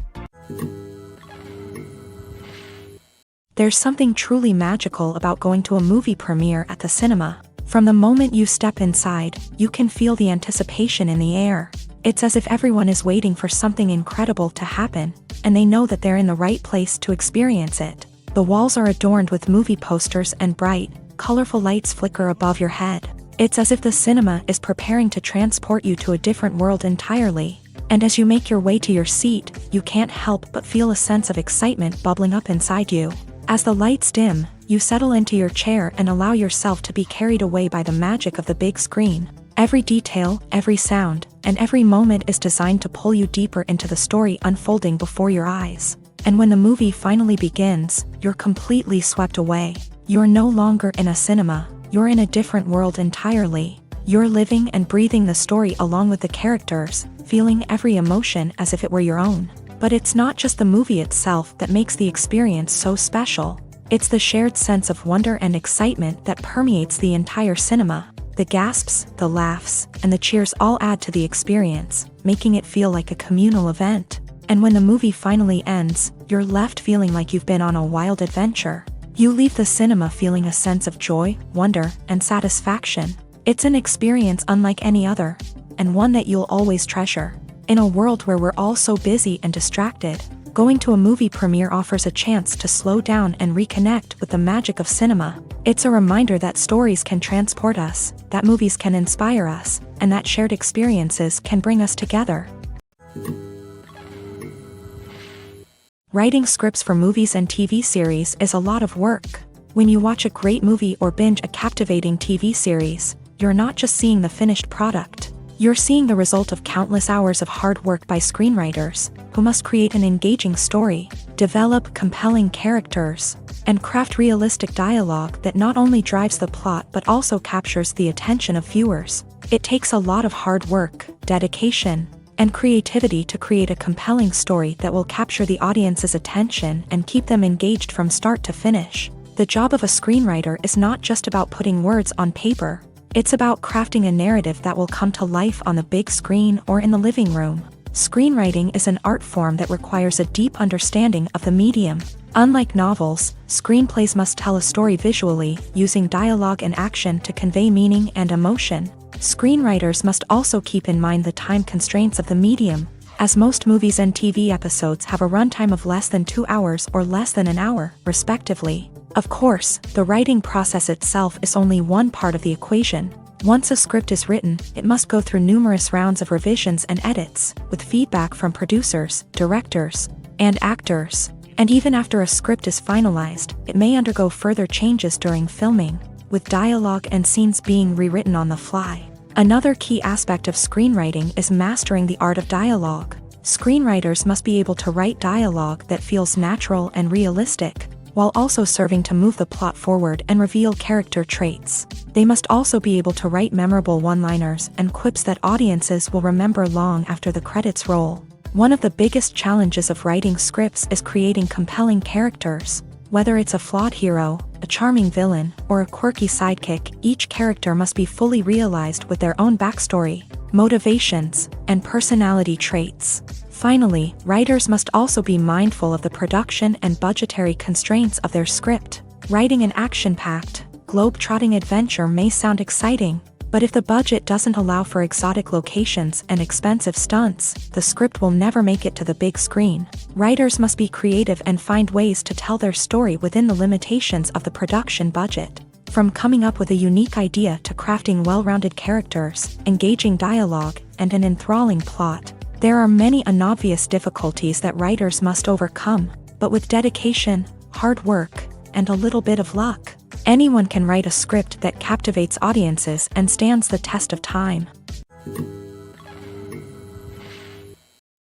There's something truly magical about going to a movie premiere at the cinema. From the moment you step inside, you can feel the anticipation in the air. It's as if everyone is waiting for something incredible to happen, and they know that they're in the right place to experience it. The walls are adorned with movie posters and bright, colorful lights flicker above your head. It's as if the cinema is preparing to transport you to a different world entirely. And as you make your way to your seat, you can't help but feel a sense of excitement bubbling up inside you. As the lights dim, you settle into your chair and allow yourself to be carried away by the magic of the big screen. Every detail, every sound, and every moment is designed to pull you deeper into the story unfolding before your eyes. And when the movie finally begins, you're completely swept away. You're no longer in a cinema, you're in a different world entirely. You're living and breathing the story along with the characters, feeling every emotion as if it were your own. But it's not just the movie itself that makes the experience so special. It's the shared sense of wonder and excitement that permeates the entire cinema. The gasps, the laughs, and the cheers all add to the experience, making it feel like a communal event. And when the movie finally ends, you're left feeling like you've been on a wild adventure. You leave the cinema feeling a sense of joy, wonder, and satisfaction. It's an experience unlike any other, and one that you'll always treasure. In a world where we're all so busy and distracted, going to a movie premiere offers a chance to slow down and reconnect with the magic of cinema. It's a reminder that stories can transport us, that movies can inspire us, and that shared experiences can bring us together. Writing scripts for movies and TV series is a lot of work. When you watch a great movie or binge a captivating TV series, you're not just seeing the finished product. You're seeing the result of countless hours of hard work by screenwriters, who must create an engaging story, develop compelling characters, and craft realistic dialogue that not only drives the plot but also captures the attention of viewers. It takes a lot of hard work, dedication, and creativity to create a compelling story that will capture the audience's attention and keep them engaged from start to finish. The job of a screenwriter is not just about putting words on paper. It's about crafting a narrative that will come to life on the big screen or in the living room. Screenwriting is an art form that requires a deep understanding of the medium. Unlike novels, screenplays must tell a story visually, using dialogue and action to convey meaning and emotion. Screenwriters must also keep in mind the time constraints of the medium, as most movies and TV episodes have a runtime of less than 2 hours or less than an hour, respectively. Of course, the writing process itself is only one part of the equation. Once a script is written, it must go through numerous rounds of revisions and edits, with feedback from producers, directors, and actors. And even after a script is finalized, it may undergo further changes during filming. with dialogue and scenes being rewritten on the fly. Another key aspect of screenwriting is mastering the art of dialogue. Screenwriters must be able to write dialogue that feels natural and realistic, while also serving to move the plot forward and reveal character traits. They must also be able to write memorable one-liners and quips that audiences will remember long after the credits roll. One of the biggest challenges of writing scripts is creating compelling characters. Whether it's a flawed hero, a charming villain, or a quirky sidekick, each character must be fully realized with their own backstory, motivations, and personality traits. Finally, writers must also be mindful of the production and budgetary constraints of their script. Writing an action-packed, globe-trotting adventure may sound exciting, but if the budget doesn't allow for exotic locations and expensive stunts, the script will never make it to the big screen. Writers must be creative and find ways to tell their story within the limitations of the production budget. From coming up with a unique idea to crafting well-rounded characters, engaging dialogue, and an enthralling plot, there are many unobvious difficulties that writers must overcome, but with dedication, hard work, and a little bit of luck, anyone can write a script that captivates audiences and stands the test of time.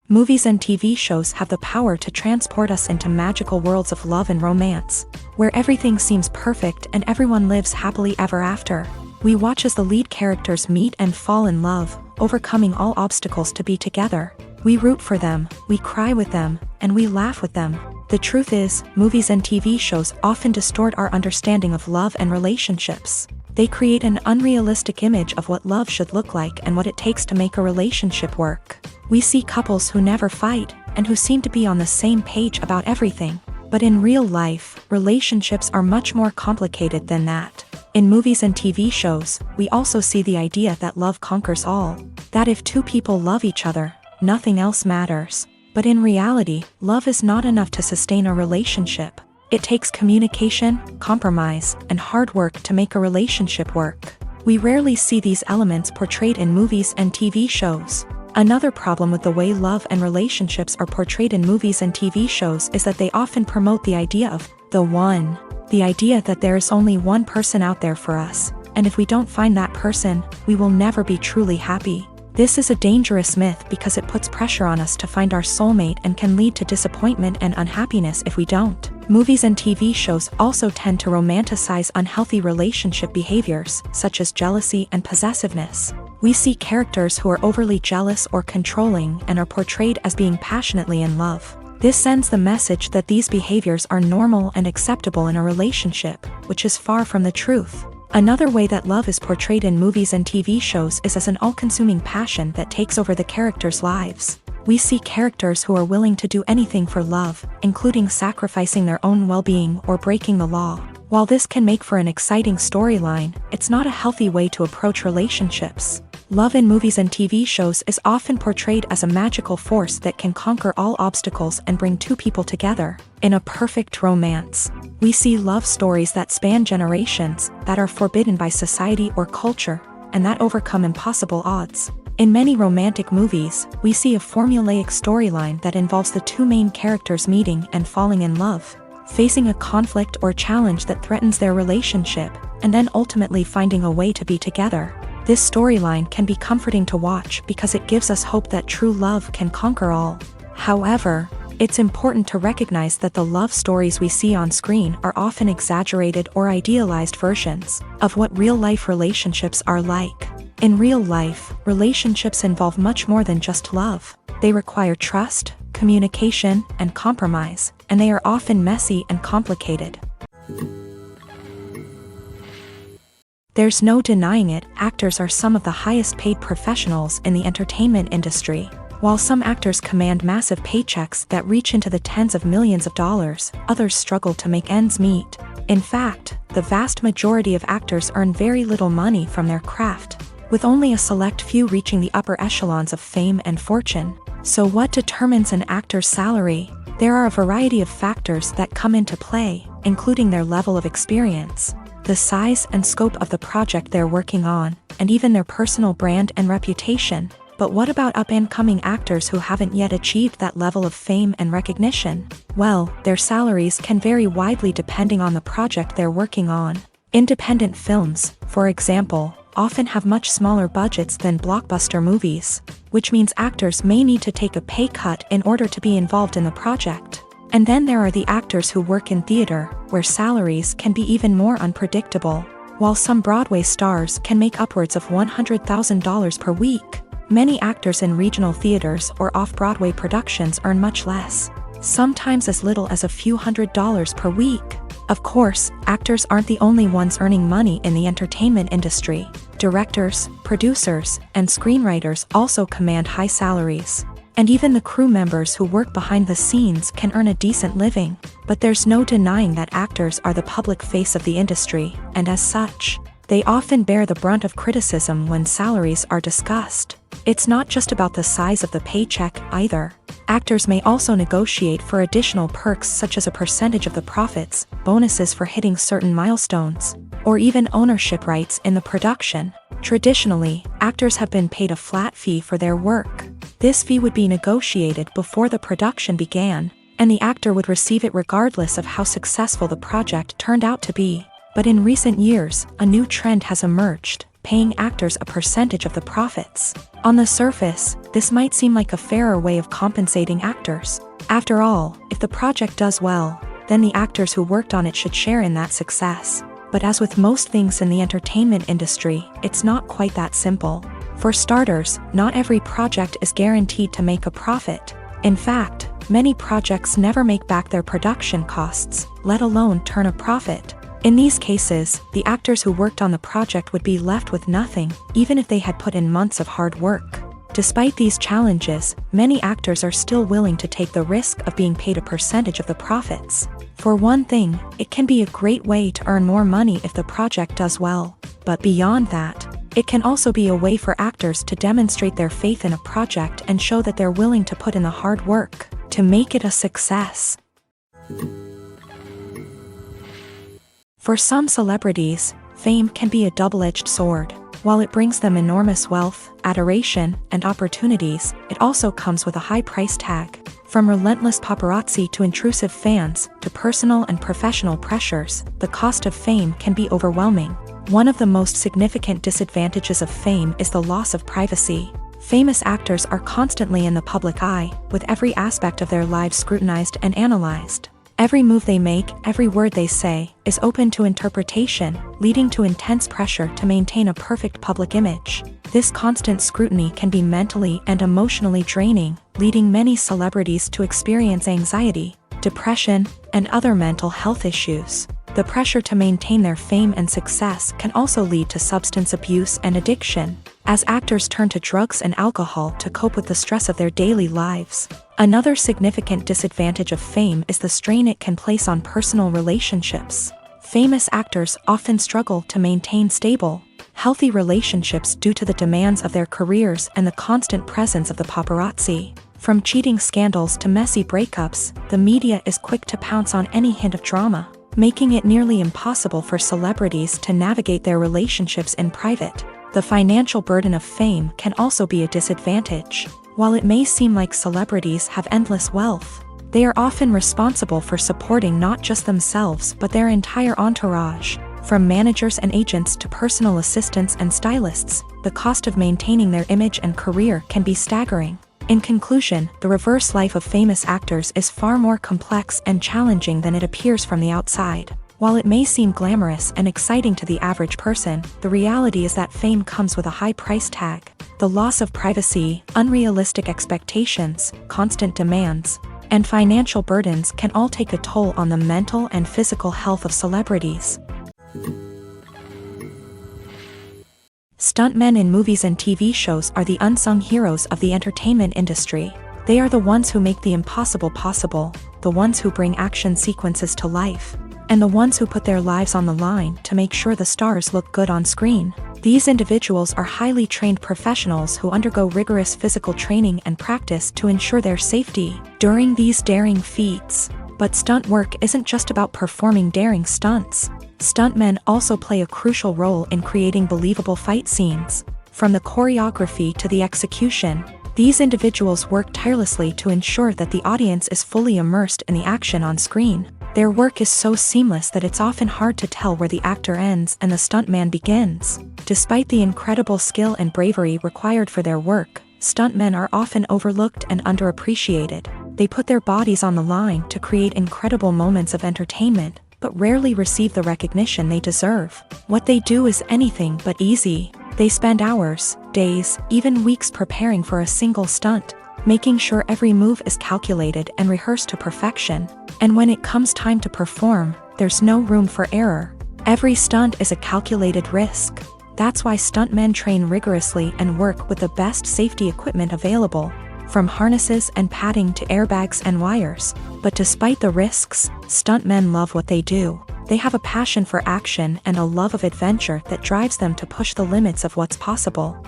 Movies and TV shows have the power to transport us into magical worlds of love and romance, where everything seems perfect and everyone lives happily ever after. We watch as the lead characters meet and fall in love, overcoming all obstacles to be together. We root for them, we cry with them, and we laugh with them. The truth is, movies and TV shows often distort our understanding of love and relationships. They create an unrealistic image of what love should look like and what it takes to make a relationship work. We see couples who never fight, and who seem to be on the same page about everything. But in real life, relationships are much more complicated than that. In movies and TV shows, we also see the idea that love conquers all. That if two people love each other, nothing else matters. But in reality, love is not enough to sustain a relationship. It takes communication, compromise, and hard work to make a relationship work. We rarely see these elements portrayed in movies and TV shows. Another problem with the way love and relationships are portrayed in movies and TV shows is that they often promote the idea of the one. The idea that there is only one person out there for us, and if we don't find that person, we will never be truly happy. This is a dangerous myth because it puts pressure on us to find our soulmate and can lead to disappointment and unhappiness if we don't. Movies and TV shows also tend to romanticize unhealthy relationship behaviors, such as jealousy and possessiveness. We see characters who are overly jealous or controlling and are portrayed as being passionately in love. This sends the message that these behaviors are normal and acceptable in a relationship, which is far from the truth. Another way that love is portrayed in movies and TV shows is as an all-consuming passion that takes over the characters' lives. We see characters who are willing to do anything for love, including sacrificing their own well-being or breaking the law. While this can make for an exciting storyline, it's not a healthy way to approach relationships. Love in movies and TV shows is often portrayed as a magical force that can conquer all obstacles and bring two people together in a perfect romance. We see love stories that span generations, that are forbidden by society or culture, and that overcome impossible odds. In many romantic movies, we see a formulaic storyline that involves the two main characters meeting and falling in love, facing a conflict or challenge that threatens their relationship, and then ultimately finding a way to be together. This storyline can be comforting to watch because it gives us hope that true love can conquer all. However, it's important to recognize that the love stories we see on screen are often exaggerated or idealized versions of what real-life relationships are like. In real life, relationships involve much more than just love. They require trust, communication, and compromise, and they are often messy and complicated. There's no denying it, actors are some of the highest paid professionals in the entertainment industry. While some actors command massive paychecks that reach into the tens of millions of dollars, others struggle to make ends meet. In fact, the vast majority of actors earn very little money from their craft, with only a select few reaching the upper echelons of fame and fortune. So what determines an actor's salary? There are a variety of factors that come into play, including their level of experience, the size and scope of the project they're working on, and even their personal brand and reputation. But what about up-and-coming actors who haven't yet achieved that level of fame and recognition? Well, their salaries can vary widely depending on the project they're working on. Independent films, for example, often have much smaller budgets than blockbuster movies, which means actors may need to take a pay cut in order to be involved in the project. And then there are the actors who work in theater, where salaries can be even more unpredictable. While some Broadway stars can make upwards of $100,000 per week, many actors in regional theaters or off-Broadway productions earn much less, sometimes as little as a few $100s per week. Of course, actors aren't the only ones earning money in the entertainment industry. Directors, producers, and screenwriters also command high salaries. And even the crew members who work behind the scenes can earn a decent living. But there's no denying that actors are the public face of the industry, and as such, they often bear the brunt of criticism when salaries are discussed. It's not just about the size of the paycheck, either. Actors may also negotiate for additional perks such as a percentage of the profits, bonuses for hitting certain milestones, or even ownership rights in the production. Traditionally, actors have been paid a flat fee for their work. This fee would be negotiated before the production began, and the actor would receive it regardless of how successful the project turned out to be. But in recent years, a new trend has emerged, paying actors a percentage of the profits. On the surface, this might seem like a fairer way of compensating actors. After all, if the project does well, then the actors who worked on it should share in that success. But as with most things in the entertainment industry, it's not quite that simple. For starters, not every project is guaranteed to make a profit. In fact, many projects never make back their production costs, let alone turn a profit. In these cases, the actors who worked on the project would be left with nothing, even if they had put in months of hard work. Despite these challenges, many actors are still willing to take the risk of being paid a percentage of the profits. For one thing, it can be a great way to earn more money if the project does well. But beyond that, it can also be a way for actors to demonstrate their faith in a project and show that they're willing to put in the hard work to make it a success. For some celebrities, fame can be a double-edged sword. While it brings them enormous wealth, adoration, and opportunities, it also comes with a high price tag. From relentless paparazzi to intrusive fans, to personal and professional pressures, the cost of fame can be overwhelming. One of the most significant disadvantages of fame is the loss of privacy. Famous actors are constantly in the public eye, with every aspect of their lives scrutinized and analyzed. Every move they make, every word they say, is open to interpretation, leading to intense pressure to maintain a perfect public image. This constant scrutiny can be mentally and emotionally draining, leading many celebrities to experience anxiety, depression, and other mental health issues. The pressure to maintain their fame and success can also lead to substance abuse and addiction, as actors turn to drugs and alcohol to cope with the stress of their daily lives. Another significant disadvantage of fame is the strain it can place on personal relationships. Famous actors often struggle to maintain stable, healthy relationships due to the demands of their careers and the constant presence of the paparazzi. From cheating scandals to messy breakups, the media is quick to pounce on any hint of drama, making it nearly impossible for celebrities to navigate their relationships in private. The financial burden of fame can also be a disadvantage. While it may seem like celebrities have endless wealth, they are often responsible for supporting not just themselves but their entire entourage. From managers and agents to personal assistants and stylists, the cost of maintaining their image and career can be staggering. In conclusion, the reverse life of famous actors is far more complex and challenging than it appears from the outside. While it may seem glamorous and exciting to the average person, the reality is that fame comes with a high price tag. The loss of privacy, unrealistic expectations, constant demands, and financial burdens can all take a toll on the mental and physical health of celebrities. Stuntmen in movies and TV shows are the unsung heroes of the entertainment industry. They are the ones who make the impossible possible, the ones who bring action sequences to life, and the ones who put their lives on the line to make sure the stars look good on screen. These individuals are highly trained professionals who undergo rigorous physical training and practice to ensure their safety during these daring feats. But stunt work isn't just about performing daring stunts. Stuntmen also play a crucial role in creating believable fight scenes. From the choreography to the execution, these individuals work tirelessly to ensure that the audience is fully immersed in the action on screen. Their work is so seamless that it's often hard to tell where the actor ends and the stuntman begins. Despite the incredible skill and bravery required for their work, stuntmen are often overlooked and underappreciated. They put their bodies on the line to create incredible moments of entertainment, but rarely receive the recognition they deserve. What they do is anything but easy. They spend hours, days, even weeks preparing for a single stunt, making sure every move is calculated and rehearsed to perfection. And when it comes time to perform, there's no room for error. Every stunt is a calculated risk. That's why stuntmen train rigorously and work with the best safety equipment available, from harnesses and padding to airbags and wires. But despite the risks, stuntmen love what they do. They have a passion for action and a love of adventure that drives them to push the limits of what's possible.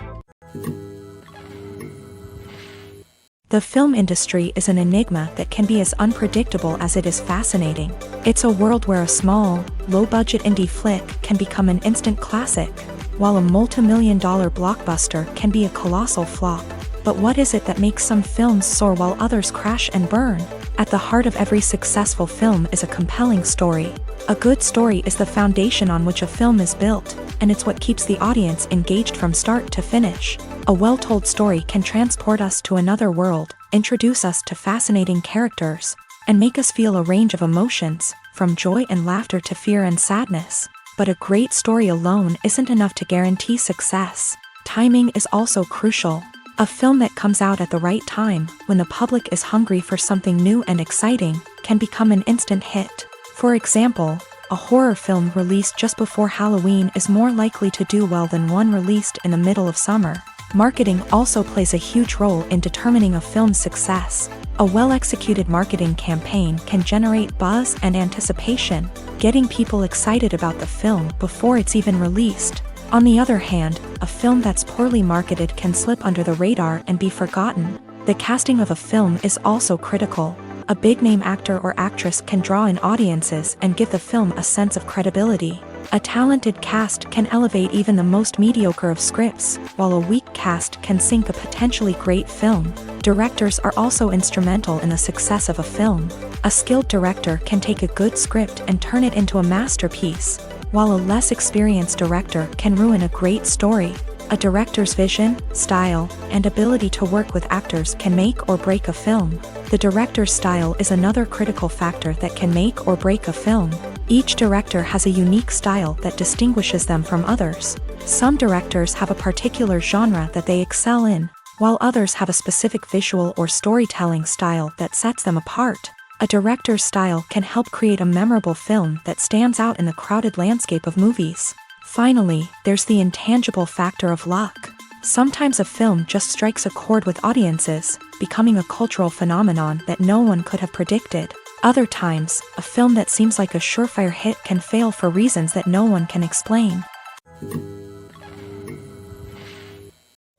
The film industry is an enigma that can be as unpredictable as it is fascinating. It's a world where a small, low-budget indie flick can become an instant classic, while a multi-million-dollar blockbuster can be a colossal flop. But what is it that makes some films soar while others crash and burn? At the heart of every successful film is a compelling story. A good story is the foundation on which a film is built, and it's what keeps the audience engaged from start to finish. A well-told story can transport us to another world, introduce us to fascinating characters, and make us feel a range of emotions, from joy and laughter to fear and sadness. But a great story alone isn't enough to guarantee success. Timing is also crucial. A film that comes out at the right time, when the public is hungry for something new and exciting, can become an instant hit. For example, a horror film released just before Halloween is more likely to do well than one released in the middle of summer. Marketing also plays a huge role in determining a film's success. A well-executed marketing campaign can generate buzz and anticipation, getting people excited about the film before it's even released. On the other hand, a film that's poorly marketed can slip under the radar and be forgotten. The casting of a film is also critical. A big-name actor or actress can draw in audiences and give the film a sense of credibility. A talented cast can elevate even the most mediocre of scripts, while a weak cast can sink a potentially great film. Directors are also instrumental in the success of a film. A skilled director can take a good script and turn it into a masterpiece, while a less experienced director can ruin a great story. A director's vision, style, and ability to work with actors can make or break a film. The director's style is another critical factor that can make or break a film. Each director has a unique style that distinguishes them from others. Some directors have a particular genre that they excel in, while others have a specific visual or storytelling style that sets them apart. A director's style can help create a memorable film that stands out in the crowded landscape of movies. Finally, there's the intangible factor of luck. Sometimes a film just strikes a chord with audiences, becoming a cultural phenomenon that no one could have predicted. Other times, a film that seems like a surefire hit can fail for reasons that no one can explain.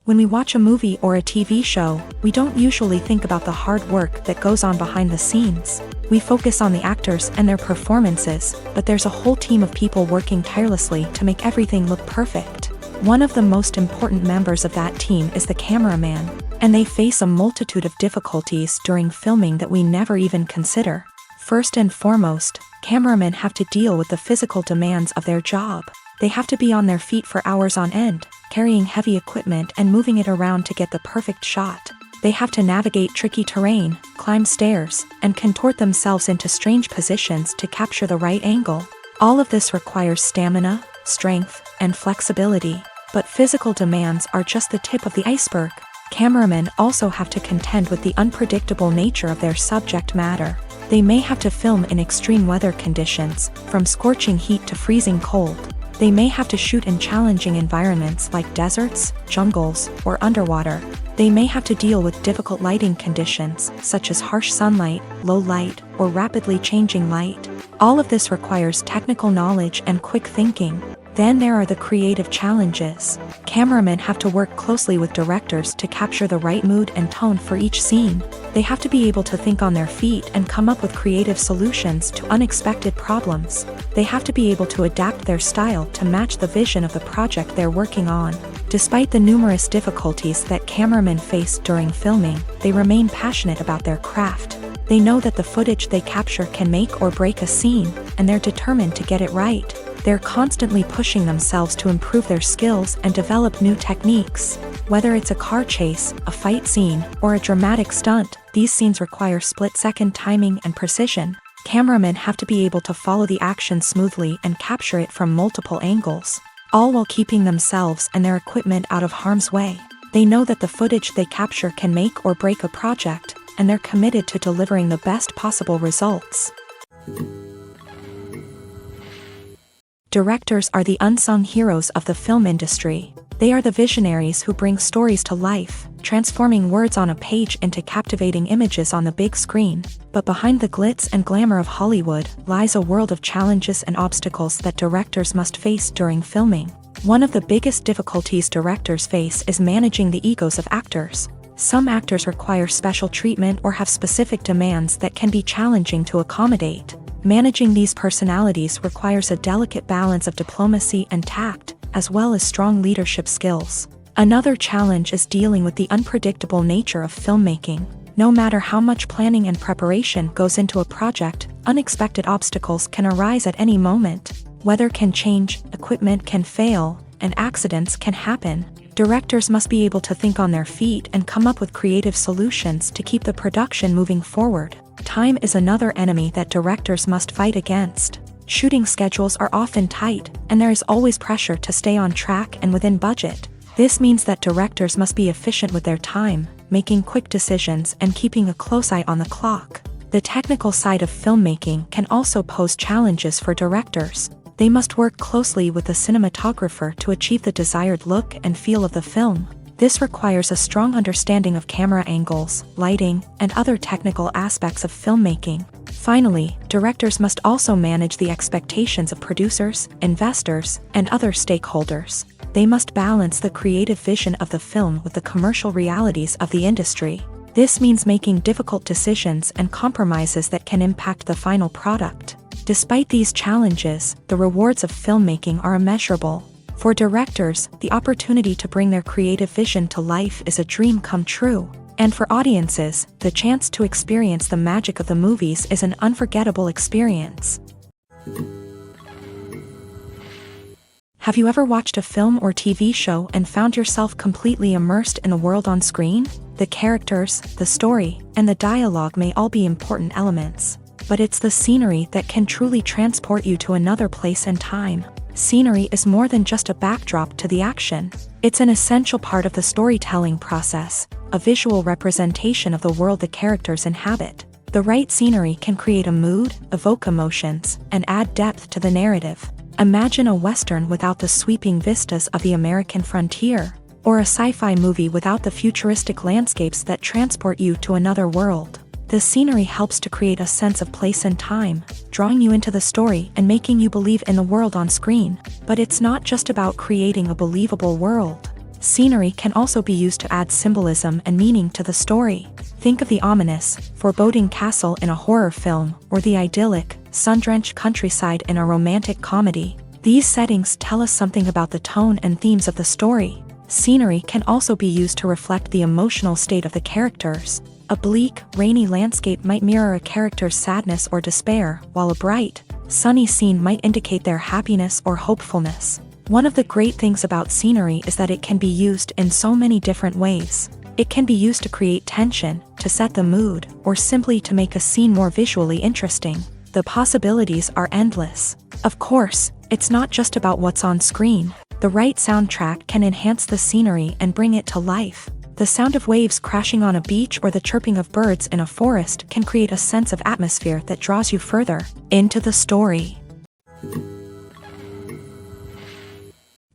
When we watch a movie or a TV show, we don't usually think about the hard work that goes on behind the scenes. We focus on the actors and their performances, but there's a whole team of people working tirelessly to make everything look perfect. One of the most important members of that team is the cameraman, and they face a multitude of difficulties during filming that we never even consider. First and foremost, cameramen have to deal with the physical demands of their job. They have to be on their feet for hours on end, carrying heavy equipment and moving it around to get the perfect shot. They have to navigate tricky terrain, climb stairs, and contort themselves into strange positions to capture the right angle. All of this requires stamina, strength, and flexibility. But physical demands are just the tip of the iceberg. Cameramen also have to contend with the unpredictable nature of their subject matter. They may have to film in extreme weather conditions, from scorching heat to freezing cold. They may have to shoot in challenging environments like deserts, jungles, or underwater. They may have to deal with difficult lighting conditions, such as harsh sunlight, low light, or rapidly changing light. All of this requires technical knowledge and quick thinking. Then there are the creative challenges. Cameramen have to work closely with directors to capture the right mood and tone for each scene. They have to be able to think on their feet and come up with creative solutions to unexpected problems. They have to be able to adapt their style to match the vision of the project they're working on. Despite the numerous difficulties that cameramen face during filming, they remain passionate about their craft. They know that the footage they capture can make or break a scene, and they're determined to get it right. They're constantly pushing themselves to improve their skills and develop new techniques. Whether it's a car chase, a fight scene, or a dramatic stunt, these scenes require split-second timing and precision. Cameramen have to be able to follow the action smoothly and capture it from multiple angles, all while keeping themselves and their equipment out of harm's way. They know that the footage they capture can make or break a project, and they're committed to delivering the best possible results. Directors are the unsung heroes of the film industry. They are the visionaries who bring stories to life, transforming words on a page into captivating images on the big screen. But behind the glitz and glamour of Hollywood lies a world of challenges and obstacles that directors must face during filming. One of the biggest difficulties directors face is managing the egos of actors. Some actors require special treatment or have specific demands that can be challenging to accommodate. Managing these personalities requires a delicate balance of diplomacy and tact, as well as strong leadership skills. Another challenge is dealing with the unpredictable nature of filmmaking. No matter how much planning and preparation goes into a project, unexpected obstacles can arise at any moment. Weather can change, equipment can fail, and accidents can happen. Directors must be able to think on their feet and come up with creative solutions to keep the production moving forward. Time is another enemy that directors must fight against. Shooting schedules are often tight, and there is always pressure to stay on track and within budget. This means that directors must be efficient with their time, making quick decisions and keeping a close eye on the clock. The technical side of filmmaking can also pose challenges for directors. They must work closely with the cinematographer to achieve the desired look and feel of the film. This requires a strong understanding of camera angles, lighting, and other technical aspects of filmmaking. Finally, directors must also manage the expectations of producers, investors, and other stakeholders. They must balance the creative vision of the film with the commercial realities of the industry. This means making difficult decisions and compromises that can impact the final product. Despite these challenges, the rewards of filmmaking are immeasurable. For directors, the opportunity to bring their creative vision to life is a dream come true. And for audiences, the chance to experience the magic of the movies is an unforgettable experience. Have you ever watched a film or TV show and found yourself completely immersed in the world on screen? The characters, the story, and the dialogue may all be important elements, but it's the scenery that can truly transport you to another place and time. Scenery is more than just a backdrop to the action. It's an essential part of the storytelling process, a visual representation of the world the characters inhabit. The right scenery can create a mood, evoke emotions, and add depth to the narrative. Imagine a Western without the sweeping vistas of the American frontier, or a sci-fi movie without the futuristic landscapes that transport you to another world. The scenery helps to create a sense of place and time, drawing you into the story and making you believe in the world on screen. But it's not just about creating a believable world. Scenery can also be used to add symbolism and meaning to the story. Think of the ominous, foreboding castle in a horror film, or the idyllic, sun-drenched countryside in a romantic comedy. These settings tell us something about the tone and themes of the story. Scenery can also be used to reflect the emotional state of the characters. A bleak, rainy landscape might mirror a character's sadness or despair, while a bright, sunny scene might indicate their happiness or hopefulness. One of the great things about scenery is that it can be used in so many different ways. It can be used to create tension, to set the mood, or simply to make a scene more visually interesting. The possibilities are endless. Of course, it's not just about what's on screen. The right soundtrack can enhance the scenery and bring it to life. The sound of waves crashing on a beach or the chirping of birds in a forest can create a sense of atmosphere that draws you further into the story.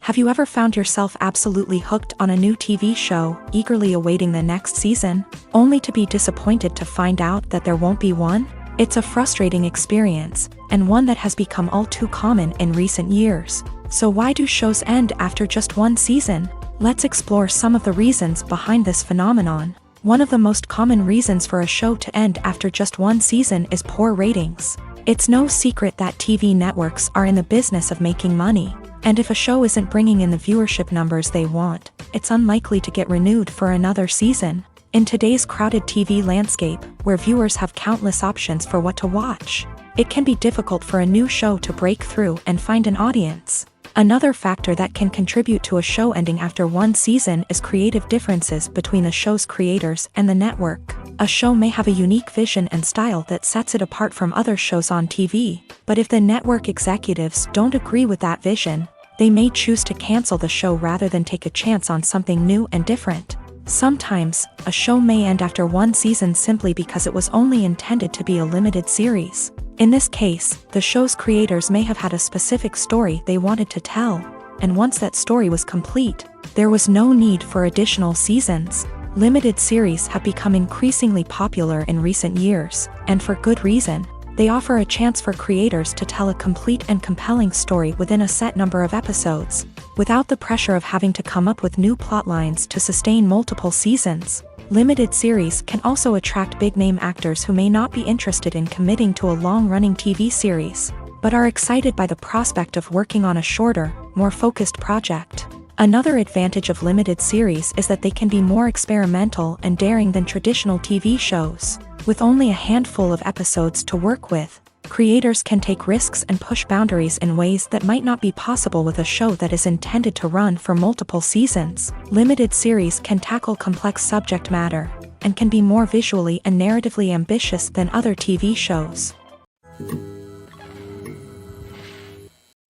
Have you ever found yourself absolutely hooked on a new TV show, eagerly awaiting the next season, only to be disappointed to find out that there won't be one? It's a frustrating experience, and one that has become all too common in recent years. So why do shows end after just one season? Let's explore some of the reasons behind this phenomenon. One of the most common reasons for a show to end after just one season is poor ratings. It's no secret that TV networks are in the business of making money, and if a show isn't bringing in the viewership numbers they want, it's unlikely to get renewed for another season. In today's crowded TV landscape, where viewers have countless options for what to watch, it can be difficult for a new show to break through and find an audience. Another factor that can contribute to a show ending after one season is creative differences between the show's creators and the network. A show may have a unique vision and style that sets it apart from other shows on TV, but if the network executives don't agree with that vision, they may choose to cancel the show rather than take a chance on something new and different. Sometimes, a show may end after one season simply because it was only intended to be a limited series. In this case, the show's creators may have had a specific story they wanted to tell, and once that story was complete, there was no need for additional seasons. Limited series have become increasingly popular in recent years, and for good reason. They offer a chance for creators to tell a complete and compelling story within a set number of episodes, without the pressure of having to come up with new plotlines to sustain multiple seasons. Limited series can also attract big-name actors who may not be interested in committing to a long-running TV series, but are excited by the prospect of working on a shorter, more focused project. Another advantage of limited series is that they can be more experimental and daring than traditional TV shows. With only a handful of episodes to work with, creators can take risks and push boundaries in ways that might not be possible with a show that is intended to run for multiple seasons. Limited series can tackle complex subject matter, and can be more visually and narratively ambitious than other TV shows.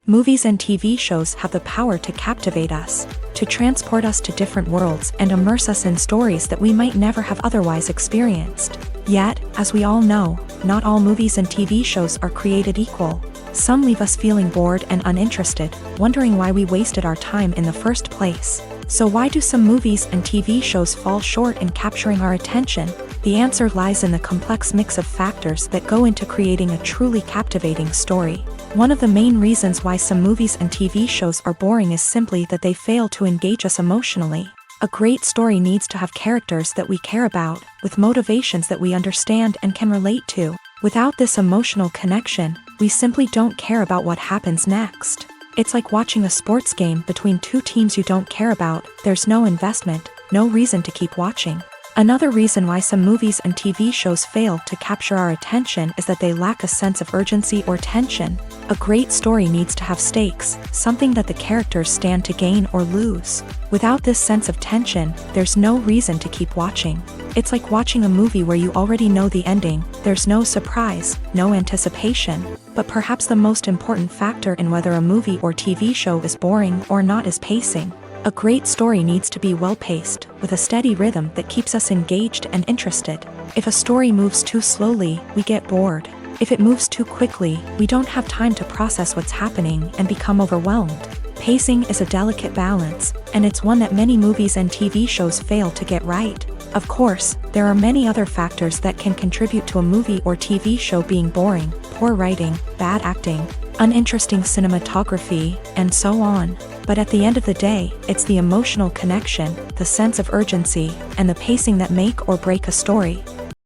Movies and TV shows have the power to captivate us, to transport us to different worlds and immerse us in stories that we might never have otherwise experienced. Yet, as we all know, not all movies and TV shows are created equal. Some leave us feeling bored and uninterested, wondering why we wasted our time in the first place. So why do some movies and TV shows fall short in capturing our attention? The answer lies in the complex mix of factors that go into creating a truly captivating story. One of the main reasons why some movies and TV shows are boring is simply that they fail to engage us emotionally. A great story needs to have characters that we care about, with motivations that we understand and can relate to. Without this emotional connection, we simply don't care about what happens next. It's like watching a sports game between two teams you don't care about. There's no investment, no reason to keep watching. Another reason why some movies and TV shows fail to capture our attention is that they lack a sense of urgency or tension. A great story needs to have stakes, something that the characters stand to gain or lose. Without this sense of tension, there's no reason to keep watching. It's like watching a movie where you already know the ending. There's no surprise, no anticipation. But perhaps the most important factor in whether a movie or TV show is boring or not is pacing. A great story needs to be well-paced, with a steady rhythm that keeps us engaged and interested. If a story moves too slowly, we get bored. If it moves too quickly, we don't have time to process what's happening and become overwhelmed. Pacing is a delicate balance, and it's one that many movies and TV shows fail to get right. Of course, there are many other factors that can contribute to a movie or TV show being boring: poor writing, bad acting, uninteresting cinematography, and so on. But at the end of the day, it's the emotional connection, the sense of urgency, and the pacing that make or break a story.